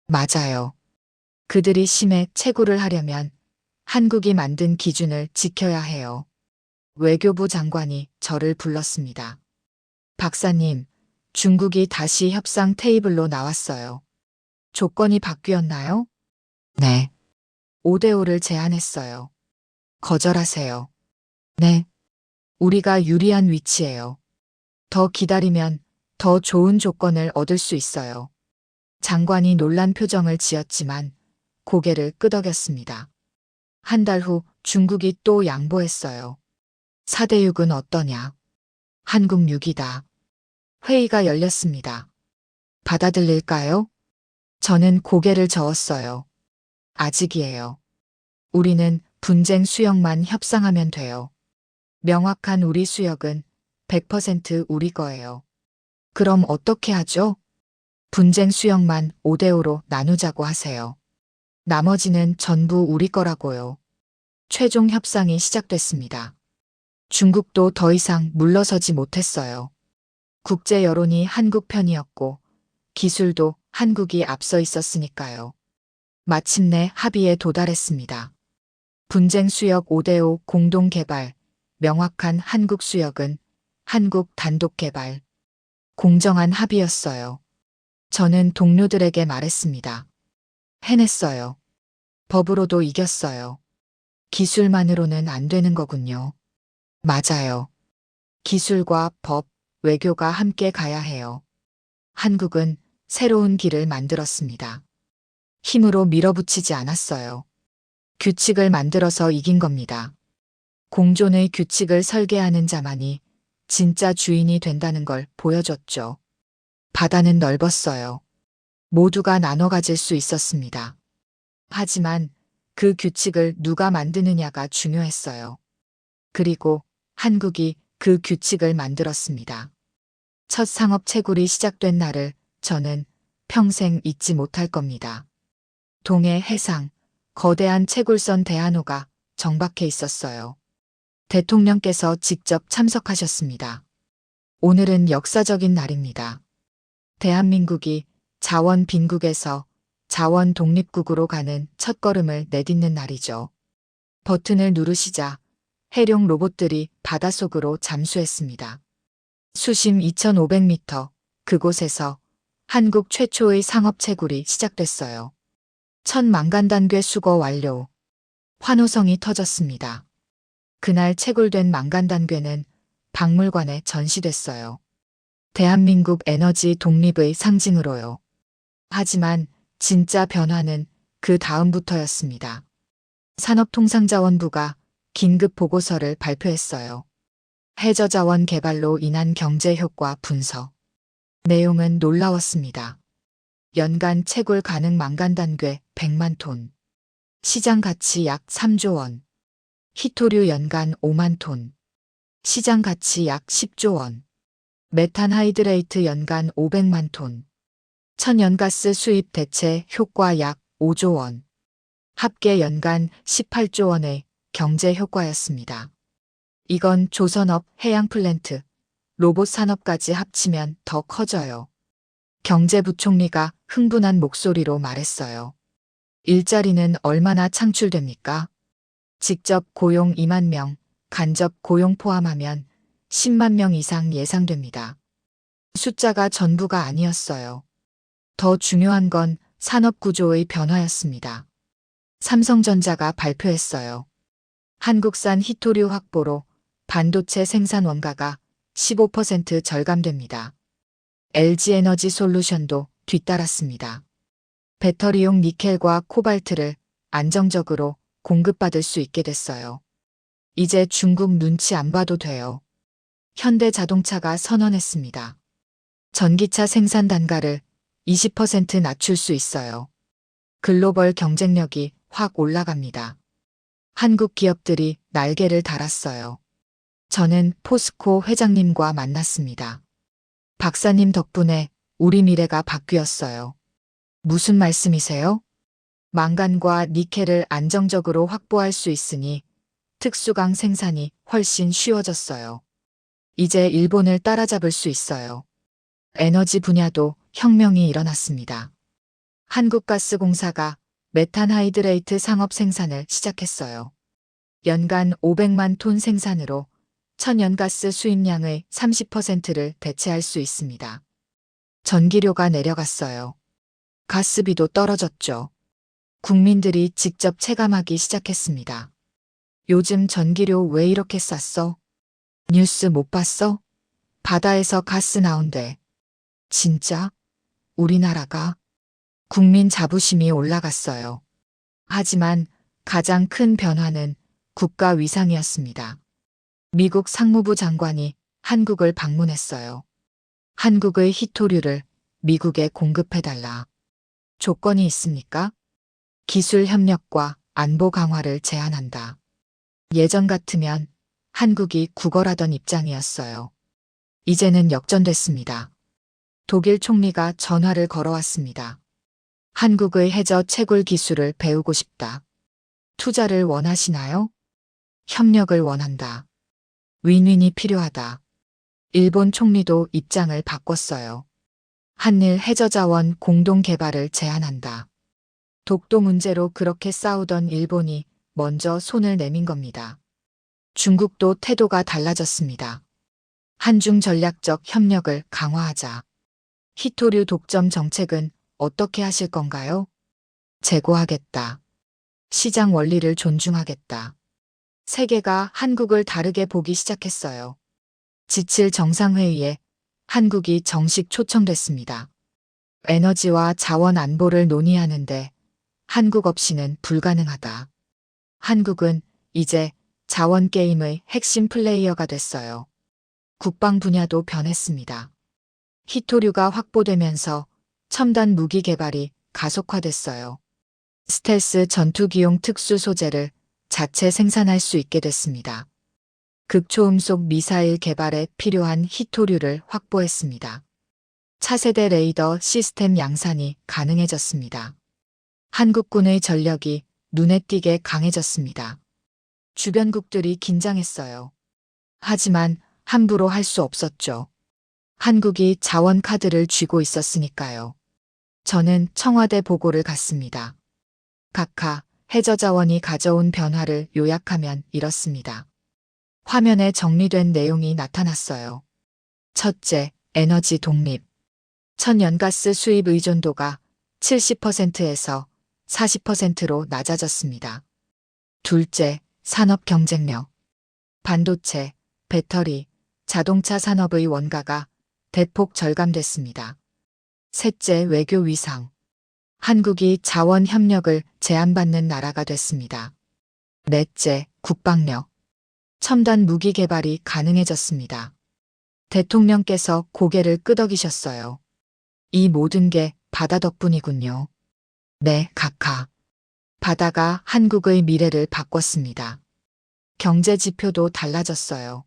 Speaker 2: 맞아요. 그들이 심해 채굴을 하려면 한국이 만든 기준을 지켜야 해요. 외교부 장관이 저를 불렀습니다. 박사님, 중국이 다시 협상 테이블로 나왔어요. 조건이 바뀌었나요? 네. 5대5를 제안했어요. 거절하세요. 네. 우리가 유리한 위치예요. 더 기다리면 더 좋은 조건을 얻을 수 있어요. 장관이 놀란 표정을 지었지만 고개를 끄덕였습니다. 한 달 후 중국이 또 양보했어요. 4대6은 어떠냐? 한국 6이다. 회의가 열렸습니다. 받아들일까요? 저는 고개를 저었어요. 아직이에요. 우리는 분쟁 수역만 협상하면 돼요. 명확한 우리 수역은 100% 우리 거예요. 그럼 어떻게 하죠? 분쟁 수역만 5대5로 나누자고 하세요. 나머지는 전부 우리 거라고요. 최종 협상이 시작됐습니다. 중국도 더 이상 물러서지 못했어요. 국제 여론이 한국 편이었고 기술도 한국이 앞서 있었으니까요. 마침내 합의에 도달했습니다. 분쟁 수역 5대5 공동 개발, 명확한 한국 수역은 한국 단독 개발. 공정한 합의였어요. 저는 동료들에게 말했습니다. 해냈어요. 법으로도 이겼어요. 기술만으로는 안 되는 거군요. 맞아요. 기술과 법, 외교가 함께 가야 해요. 한국은 새로운 길을 만들었습니다. 힘으로 밀어붙이지 않았어요. 규칙을 만들어서 이긴 겁니다. 공존의 규칙을 설계하는 자만이 진짜 주인이 된다는 걸 보여줬죠. 바다는 넓었어요. 모두가 나눠 가질 수 있었습니다. 하지만 그 규칙을 누가 만드느냐가 중요했어요. 그리고 한국이 그 규칙을 만들었습니다. 첫 상업 채굴이 시작된 날을 저는 평생 잊지 못할 겁니다. 동해 해상, 거대한 채굴선 대한호가 정박해 있었어요. 대통령께서 직접 참석하셨습니다. 오늘은 역사적인 날입니다. 대한민국이 자원 빈국에서 자원 독립국으로 가는 첫걸음을 내딛는 날이죠. 버튼을 누르시자 해룡 로봇들이 바닷속으로 잠수했습니다. 수심 2,500m, 그곳에서 한국 최초의 상업 채굴이 시작됐어요. 첫 망간단괴 수거 완료. 환호성이 터졌습니다. 그날 채굴된 망간단괴는 박물관에 전시됐어요. 대한민국 에너지 독립의 상징으로요. 하지만 진짜 변화는 그 다음부터였습니다. 산업통상자원부가 긴급 보고서를 발표했어요. 해저자원 개발로 인한 경제 효과 분석. 내용은 놀라웠습니다. 연간 채굴 가능 망간단괴 100만 톤. 시장 가치 약 3조 원. 희토류 연간 5만 톤. 시장 가치 약 10조 원. 메탄 하이드레이트 연간 500만 톤. 천연가스 수입 대체 효과 약 5조 원. 합계 연간 18조 원의 경제 효과였습니다. 이건 조선업 해양 플랜트, 로봇 산업까지 합치면 더 커져요. 경제부총리가 흥분한 목소리로 말했어요. 일자리는 얼마나 창출됩니까? 직접 고용 2만 명, 간접 고용 포함하면 10만 명 이상 예상됩니다. 숫자가 전부가 아니었어요. 더 중요한 건 산업 구조의 변화였습니다. 삼성전자가 발표했어요. 한국산 히토류 확보로 반도체 생산 원가가 15% 절감됩니다. LG에너지 솔루션도 뒤따랐습니다. 배터리용 니켈과 코발트를 안정적으로 공급받을 수 있게 됐어요. 이제 중국 눈치 안 봐도 돼요. 현대자동차가 선언했습니다. 전기차 생산 단가를 20% 낮출 수 있어요. 글로벌 경쟁력이 확 올라갑니다. 한국 기업들이 날개를 달았어요. 저는 포스코 회장님과 만났습니다. 박사님 덕분에 우리 미래가 바뀌었어요. 무슨 말씀이세요? 망간과 니켈을 안정적으로 확보할 수 있으니 특수강 생산이 훨씬 쉬워졌어요. 이제 일본을 따라잡을 수 있어요. 에너지 분야도 혁명이 일어났습니다. 한국가스공사가 메탄하이드레이트 상업 생산을 시작했어요. 연간 500만 톤 생산으로 천연가스 수입량의 30%를 대체할 수 있습니다. 전기료가 내려갔어요. 가스비도 떨어졌죠. 국민들이 직접 체감하기 시작했습니다. 요즘 전기료 왜 이렇게 쌌어? 뉴스 못 봤어? 바다에서 가스 나온대. 진짜? 우리나라가? 국민 자부심이 올라갔어요. 하지만 가장 큰 변화는 국가 위상이었습니다. 미국 상무부 장관이 한국을 방문했어요. 한국의 히토류를 미국에 공급해달라. 조건이 있습니까? 기술 협력과 안보 강화를 제안한다. 예전 같으면 한국이 구걸하던 입장이었어요. 이제는 역전됐습니다. 독일 총리가 전화를 걸어왔습니다. 한국의 해저 채굴 기술을 배우고 싶다. 투자를 원하시나요? 협력을 원한다. 윈윈이 필요하다. 일본 총리도 입장을 바꿨어요. 한일 해저자원 공동 개발을 제안한다. 독도 문제로 그렇게 싸우던 일본이 먼저 손을 내민 겁니다. 중국도 태도가 달라졌습니다. 한중 전략적 협력을 강화하자. 히토류 독점 정책은 어떻게 하실 건가요? 재고하겠다. 시장 원리를 존중하겠다. 세계가 한국을 다르게 보기 시작했어요. 지칠 정상회의에 한국이 정식 초청됐습니다. 에너지와 자원 안보를 논의하는데 한국 없이는 불가능하다. 한국은 이제 자원 게임의 핵심 플레이어가 됐어요. 국방 분야도 변했습니다. 히토류가 확보되면서 첨단 무기 개발이 가속화됐어요. 스텔스 전투기용 특수 소재를 자체 생산할 수 있게 됐습니다. 극초음속 미사일 개발에 필요한 히토류를 확보했습니다. 차세대 레이더 시스템 양산이 가능해졌습니다. 한국군의 전력이 눈에 띄게 강해졌습니다. 주변국들이 긴장했어요. 하지만 함부로 할 수 없었죠. 한국이 자원 카드를 쥐고 있었으니까요. 저는 청와대 보고를 갔습니다. 각하, 해저자원이 가져온 변화를 요약하면 이렇습니다. 화면에 정리된 내용이 나타났어요. 첫째, 에너지 독립. 천연가스 수입 의존도가 70%에서 40%로 낮아졌습니다. 둘째, 산업 경쟁력. 반도체, 배터리, 자동차 산업의 원가가 대폭 절감됐습니다. 셋째, 외교 위상. 한국이 자원 협력을 제한받는 나라가 됐습니다. 넷째, 국방력. 첨단 무기 개발이 가능해졌습니다. 대통령께서 고개를 끄덕이셨어요. 이 모든 게 바다 덕분이군요. 네, 각하. 바다가 한국의 미래를 바꿨습니다. 경제 지표도 달라졌어요.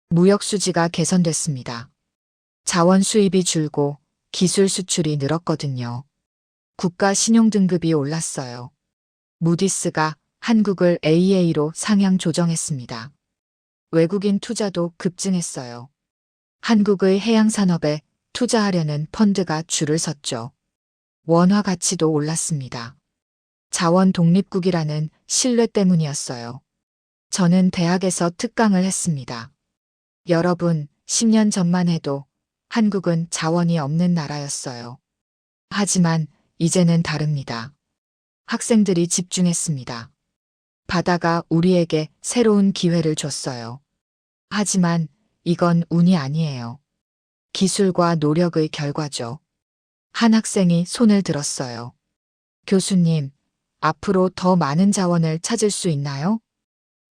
Speaker 2: 무역 수지가 개선됐습니다. 자원 수입이 줄고 기술 수출이 늘었거든요. 국가 신용 등급이 올랐어요. 무디스가 한국을 AA로 상향 조정했습니다. 외국인 투자도 급증했어요. 한국의 해양 산업에 투자하려는 펀드가 줄을 섰죠. 원화 가치도 올랐습니다. 자원 독립국이라는 신뢰 때문이었어요. 저는 대학에서 특강을 했습니다. 여러분, 10년 전만 해도 한국은 자원이 없는 나라였어요. 하지만 이제는 다릅니다. 학생들이 집중했습니다. 바다가 우리에게 새로운 기회를 줬어요. 하지만 이건 운이 아니에요. 기술과 노력의 결과죠. 한 학생이 손을 들었어요. 교수님, 앞으로 더 많은 자원을 찾을 수 있나요?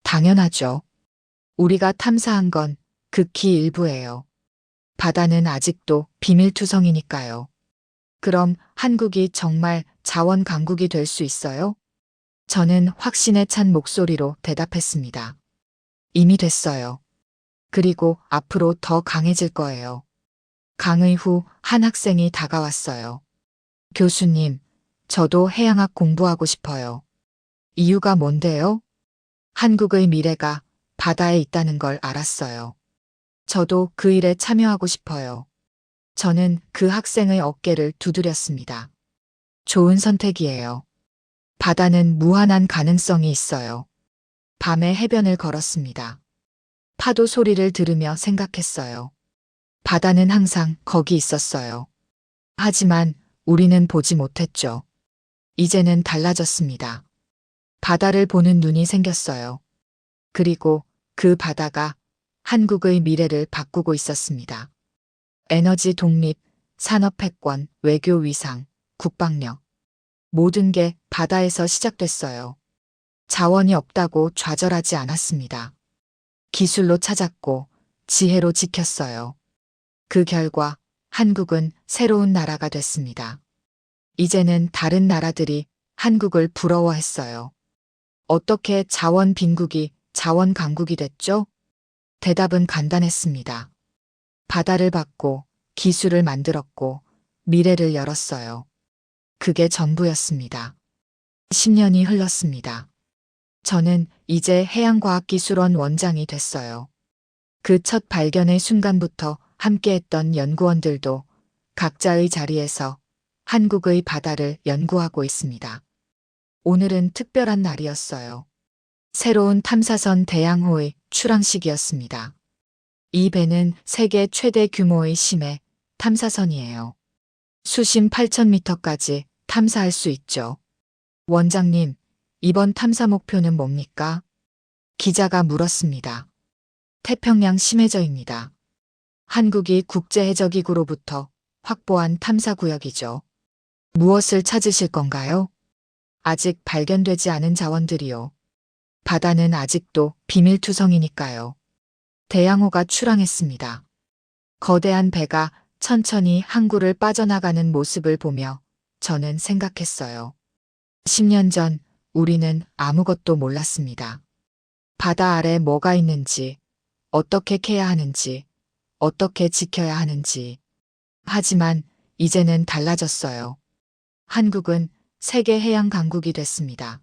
Speaker 2: 당연하죠. 우리가 탐사한 건 극히 일부예요. 바다는 아직도 비밀투성이니까요. 그럼 한국이 정말 자원 강국이 될 수 있어요? 저는 확신에 찬 목소리로 대답했습니다. 이미 됐어요. 그리고 앞으로 더 강해질 거예요. 강의 후 한 학생이 다가왔어요. 교수님, 저도 해양학 공부하고 싶어요. 이유가 뭔데요? 한국의 미래가 바다에 있다는 걸 알았어요. 저도 그 일에 참여하고 싶어요. 저는 그 학생의 어깨를 두드렸습니다. 좋은 선택이에요. 바다는 무한한 가능성이 있어요. 밤에 해변을 걸었습니다. 파도 소리를 들으며 생각했어요. 바다는 항상 거기 있었어요. 하지만 우리는 보지 못했죠. 이제는 달라졌습니다. 바다를 보는 눈이 생겼어요. 그리고 그 바다가 한국의 미래를 바꾸고 있었습니다. 에너지 독립, 산업 패권, 외교 위상, 국방력. 모든 게 바다에서 시작됐어요. 자원이 없다고 좌절하지 않았습니다. 기술로 찾았고 지혜로 지켰어요. 그 결과 한국은 새로운 나라가 됐습니다. 이제는 다른 나라들이 한국을 부러워했어요. 어떻게 자원 빈국이 자원 강국이 됐죠? 대답은 간단했습니다. 바다를 받고 기술을 만들었고 미래를 열었어요. 그게 전부였습니다. 10년이 흘렀습니다. 저는 이제 해양과학기술원 원장이 됐어요. 그 첫 발견의 순간부터 함께했던 연구원들도 각자의 자리에서 한국의 바다를 연구하고 있습니다. 오늘은 특별한 날이었어요. 새로운 탐사선 대양호의 출항식이었습니다. 이 배는 세계 최대 규모의 심해 탐사선이에요. 수심 8,000m까지 탐사할 수 있죠. 원장님, 이번 탐사 목표는 뭡니까? 기자가 물었습니다. 태평양 심해저입니다. 한국이 국제해적기구로부터 확보한 탐사구역이죠. 무엇을 찾으실 건가요? 아직 발견되지 않은 자원들이요. 바다는 아직도 비밀투성이니까요. 대양호가 출항했습니다. 거대한 배가 천천히 항구를 빠져나가는 모습을 보며 저는 생각했어요. 10년 전 우리는 아무것도 몰랐습니다. 바다 아래 뭐가 있는지, 어떻게 캐야 하는지, 어떻게 지켜야 하는지. 하지만 이제는 달라졌어요. 한국은 세계 해양 강국이 됐습니다.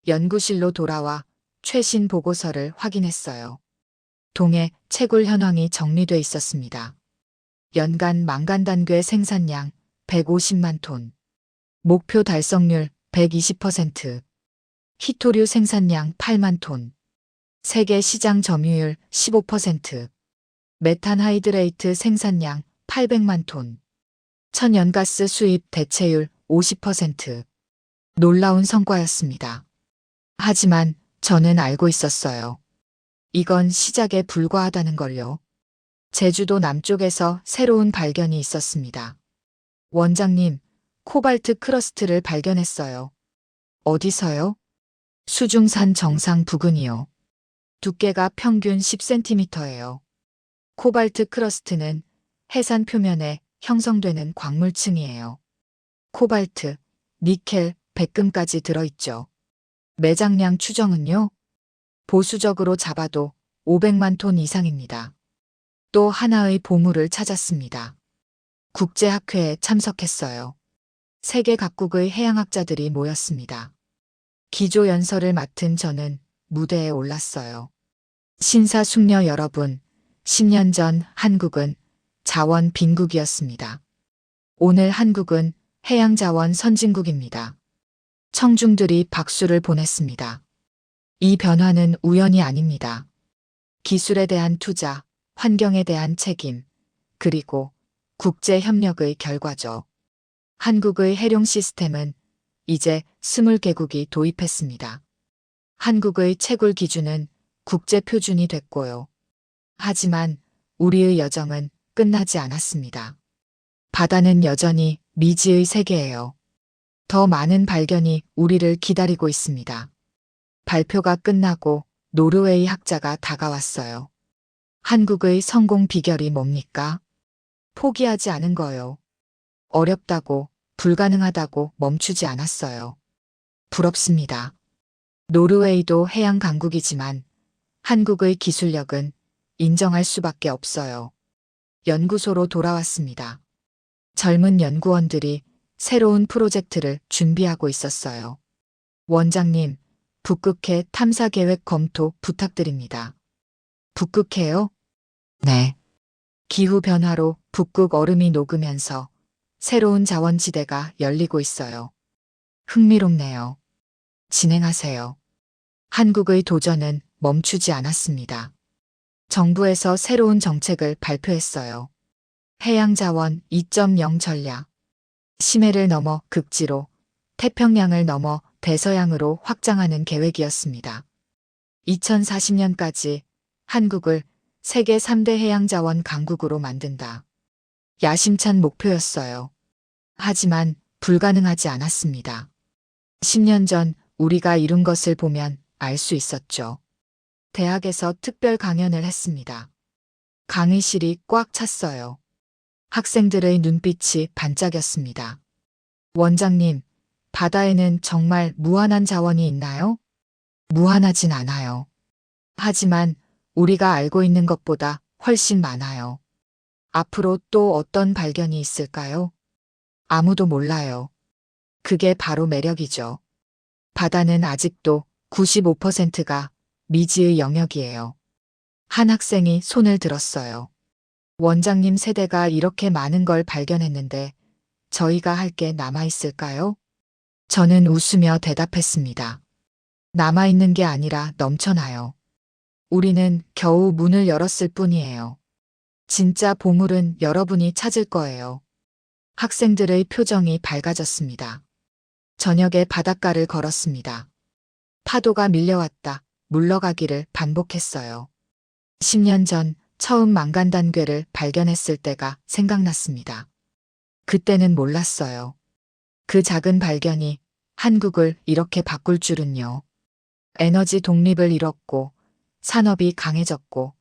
Speaker 2: 연구실로 돌아와 최신 보고서를 확인했어요. 동해 채굴 현황이 정리돼 있었습니다. 연간 망간단괴 생산량 150만 톤, 목표 달성률 120%, 희토류 생산량 8만 톤, 세계 시장 점유율 15%, 메탄하이드레이트 생산량 800만 톤, 천연가스 수입 대체율 50%. 놀라운 성과였습니다. 하지만 저는 알고 있었어요. 이건 시작에 불과하다는 걸요. 제주도 남쪽에서 새로운 발견이 있었습니다. 원장님, 코발트 크러스트를 발견했어요. 어디서요? 수중산 정상 부근이요. 두께가 평균 10cm예요. 코발트 크러스트는 해산 표면에 형성되는 광물층이에요. 코발트, 니켈, 백금까지 들어있죠. 매장량 추정은요? 보수적으로 잡아도 500만 톤 이상입니다. 또 하나의 보물을 찾았습니다. 국제학회에 참석했어요. 세계 각국의 해양학자들이 모였습니다. 기조연설을 맡은 저는 무대에 올랐어요. 신사숙녀 여러분, 10년 전 한국은 자원 빈국이었습니다. 오늘 한국은 해양자원 선진국입니다. 청중들이 박수를 보냈습니다. 이 변화는 우연이 아닙니다. 기술에 대한 투자, 환경에 대한 책임, 그리고 국제 협력의 결과죠. 한국의 해룡 시스템은 이제 20개국이 도입했습니다. 한국의 채굴 기준은 국제 표준이 됐고요. 하지만 우리의 여정은 끝나지 않았습니다. 바다는 여전히 미지의 세계예요. 더 많은 발견이 우리를 기다리고 있습니다. 발표가 끝나고 노르웨이 학자가 다가왔어요. 한국의 성공 비결이 뭡니까? 포기하지 않은 거요. 어렵다고, 불가능하다고 멈추지 않았어요. 부럽습니다. 노르웨이도 해양 강국이지만 한국의 기술력은 인정할 수밖에 없어요. 연구소로 돌아왔습니다. 젊은 연구원들이 새로운 프로젝트를 준비하고 있었어요. 원장님, 북극해 탐사 계획 검토 부탁드립니다. 북극해요? 네. 기후 변화로 북극 얼음이 녹으면서 새로운 자원지대가 열리고 있어요. 흥미롭네요. 진행하세요. 한국의 도전은 멈추지 않았습니다. 정부에서 새로운 정책을 발표했어요. 해양자원 2.0 전략. 심해를 넘어 극지로, 태평양을 넘어 대서양으로 확장하는 계획이었습니다. 2040년까지 한국을 세계 3대 해양자원 강국으로 만든다. 야심찬 목표였어요. 하지만 불가능하지 않았습니다. 10년 전 우리가 이룬 것을 보면 알 수 있었죠. 대학에서 특별 강연을 했습니다. 강의실이 꽉 찼어요. 학생들의 눈빛이 반짝였습니다. 원장님, 바다에는 정말 무한한 자원이 있나요? 무한하진 않아요. 하지만 우리가 알고 있는 것보다 훨씬 많아요. 앞으로 또 어떤 발견이 있을까요? 아무도 몰라요. 그게 바로 매력이죠. 바다는 아직도 95%가 미지의 영역이에요. 한 학생이 손을 들었어요. 원장님 세대가 이렇게 많은 걸 발견했는데 저희가 할 게 남아있을까요? 저는 웃으며 대답했습니다. 남아있는 게 아니라 넘쳐나요. 우리는 겨우 문을 열었을 뿐이에요. 진짜 보물은 여러분이 찾을 거예요. 학생들의 표정이 밝아졌습니다. 저녁에 바닷가를 걸었습니다. 파도가 밀려왔다, 물러가기를 반복했어요. 10년 전 처음 망간단괴를 발견했을 때가 생각났습니다. 그때는 몰랐어요. 그 작은 발견이 한국을 이렇게 바꿀 줄은요. 에너지 독립을 이뤘고, 산업이 강해졌고,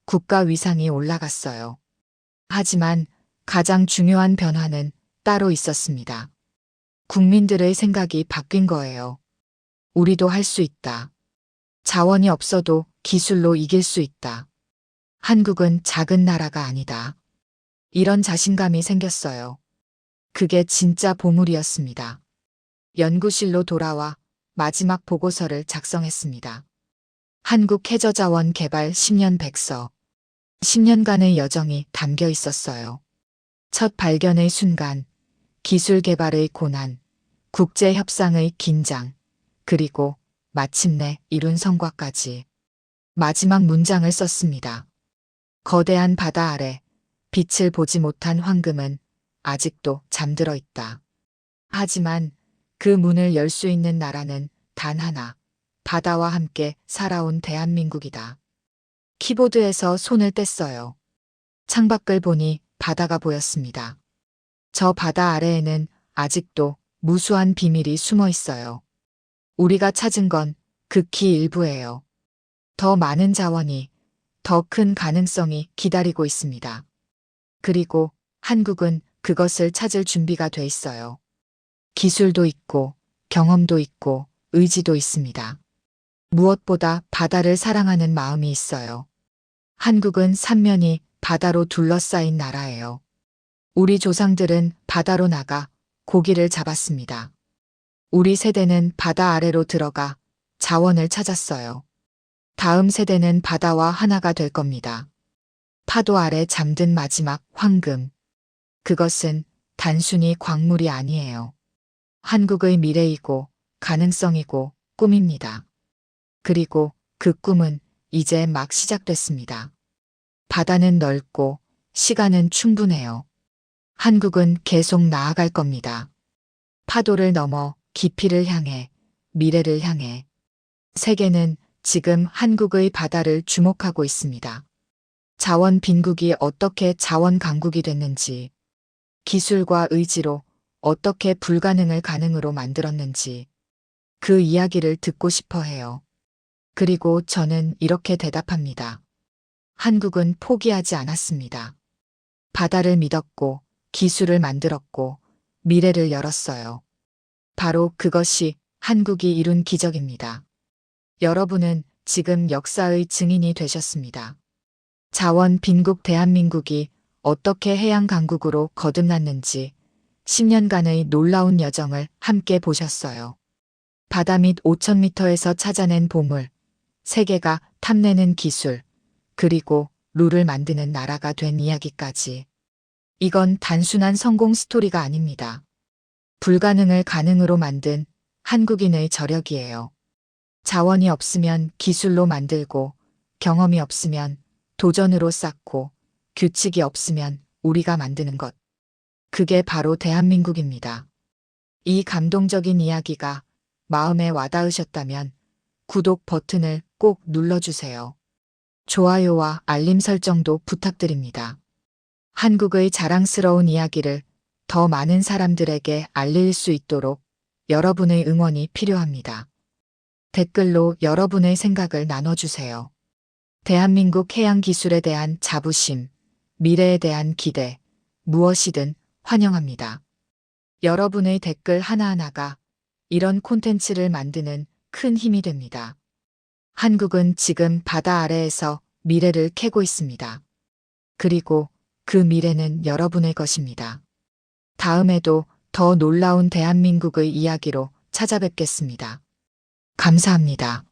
Speaker 2: 국가 위상이 올라갔어요. 하지만 가장 중요한 변화는 따로 있었습니다. 국민들의 생각이 바뀐 거예요. 우리도 할 수 있다. 자원이 없어도 기술로 이길 수 있다. 한국은 작은 나라가 아니다. 이런 자신감이 생겼어요. 그게 진짜 보물이었습니다. 연구실로 돌아와 마지막 보고서를 작성했습니다. 한국 해저자원 개발 10년 백서. 10년간의 여정이 담겨 있었어요. 첫 발견의 순간, 기술 개발의 고난, 국제 협상의 긴장, 그리고 마침내 이룬 성과까지. 마지막 문장을 썼습니다. 거대한 바다 아래 빛을 보지 못한 황금은 아직도 잠들어 있다. 하지만 그 문을 열 수 있는 나라는 단 하나, 바다와 함께 살아온 대한민국이다. 키보드에서 손을 뗐어요. 창밖을 보니 바다가 보였습니다. 저 바다 아래에는 아직도 무수한 비밀이 숨어 있어요. 우리가 찾은 건 극히 일부예요. 더 많은 자원이, 더 큰 가능성이 기다리고 있습니다. 그리고 한국은 그것을 찾을 준비가 돼 있어요. 기술도 있고, 경험도 있고, 의지도 있습니다. 무엇보다 바다를 사랑하는 마음이 있어요. 한국은 삼면이 바다로 둘러싸인 나라예요. 우리 조상들은 바다로 나가 고기를 잡았습니다. 우리 세대는 바다 아래로 들어가 자원을 찾았어요. 다음 세대는 바다와 하나가 될 겁니다. 파도 아래 잠든 마지막 황금. 그것은 단순히 광물이 아니에요. 한국의 미래이고 가능성이고 꿈입니다. 그리고 그 꿈은 이제 막 시작됐습니다. 바다는 넓고 시간은 충분해요. 한국은 계속 나아갈 겁니다. 파도를 넘어 깊이를 향해, 미래를 향해. 세계는 지금 한국의 바다를 주목하고 있습니다. 자원 빈국이 어떻게 자원 강국이 됐는지, 기술과 의지로 어떻게 불가능을 가능으로 만들었는지, 그 이야기를 듣고 싶어 해요. 그리고 저는 이렇게 대답합니다. 한국은 포기하지 않았습니다. 바다를 믿었고, 기술을 만들었고, 미래를 열었어요. 바로 그것이 한국이 이룬 기적입니다. 여러분은 지금 역사의 증인이 되셨습니다. 자원 빈국 대한민국이 어떻게 해양 강국으로 거듭났는지 10년간의 놀라운 여정을 함께 보셨어요. 바다 밑 5,000m에서 찾아낸 보물, 세계가 탐내는 기술, 그리고 룰을 만드는 나라가 된 이야기까지. 이건 단순한 성공 스토리가 아닙니다. 불가능을 가능으로 만든 한국인의 저력이에요. 자원이 없으면 기술로 만들고, 경험이 없으면 도전으로 쌓고, 규칙이 없으면 우리가 만드는 것. 그게 바로 대한민국입니다. 이 감동적인 이야기가 마음에 와닿으셨다면 구독 버튼을 꼭 눌러주세요. 좋아요와 알림 설정도 부탁드립니다. 한국의 자랑스러운 이야기를 더 많은 사람들에게 알릴 수 있도록 여러분의 응원이 필요합니다. 댓글로 여러분의 생각을 나눠주세요. 대한민국 해양 기술에 대한 자부심, 미래에 대한 기대, 무엇이든 환영합니다. 여러분의 댓글 하나하나가 이런 콘텐츠를 만드는 큰 힘이 됩니다. 한국은 지금 바다 아래에서 미래를 캐고 있습니다. 그리고 그 미래는 여러분의 것입니다. 다음에도 더 놀라운 대한민국의 이야기로 찾아뵙겠습니다. 감사합니다.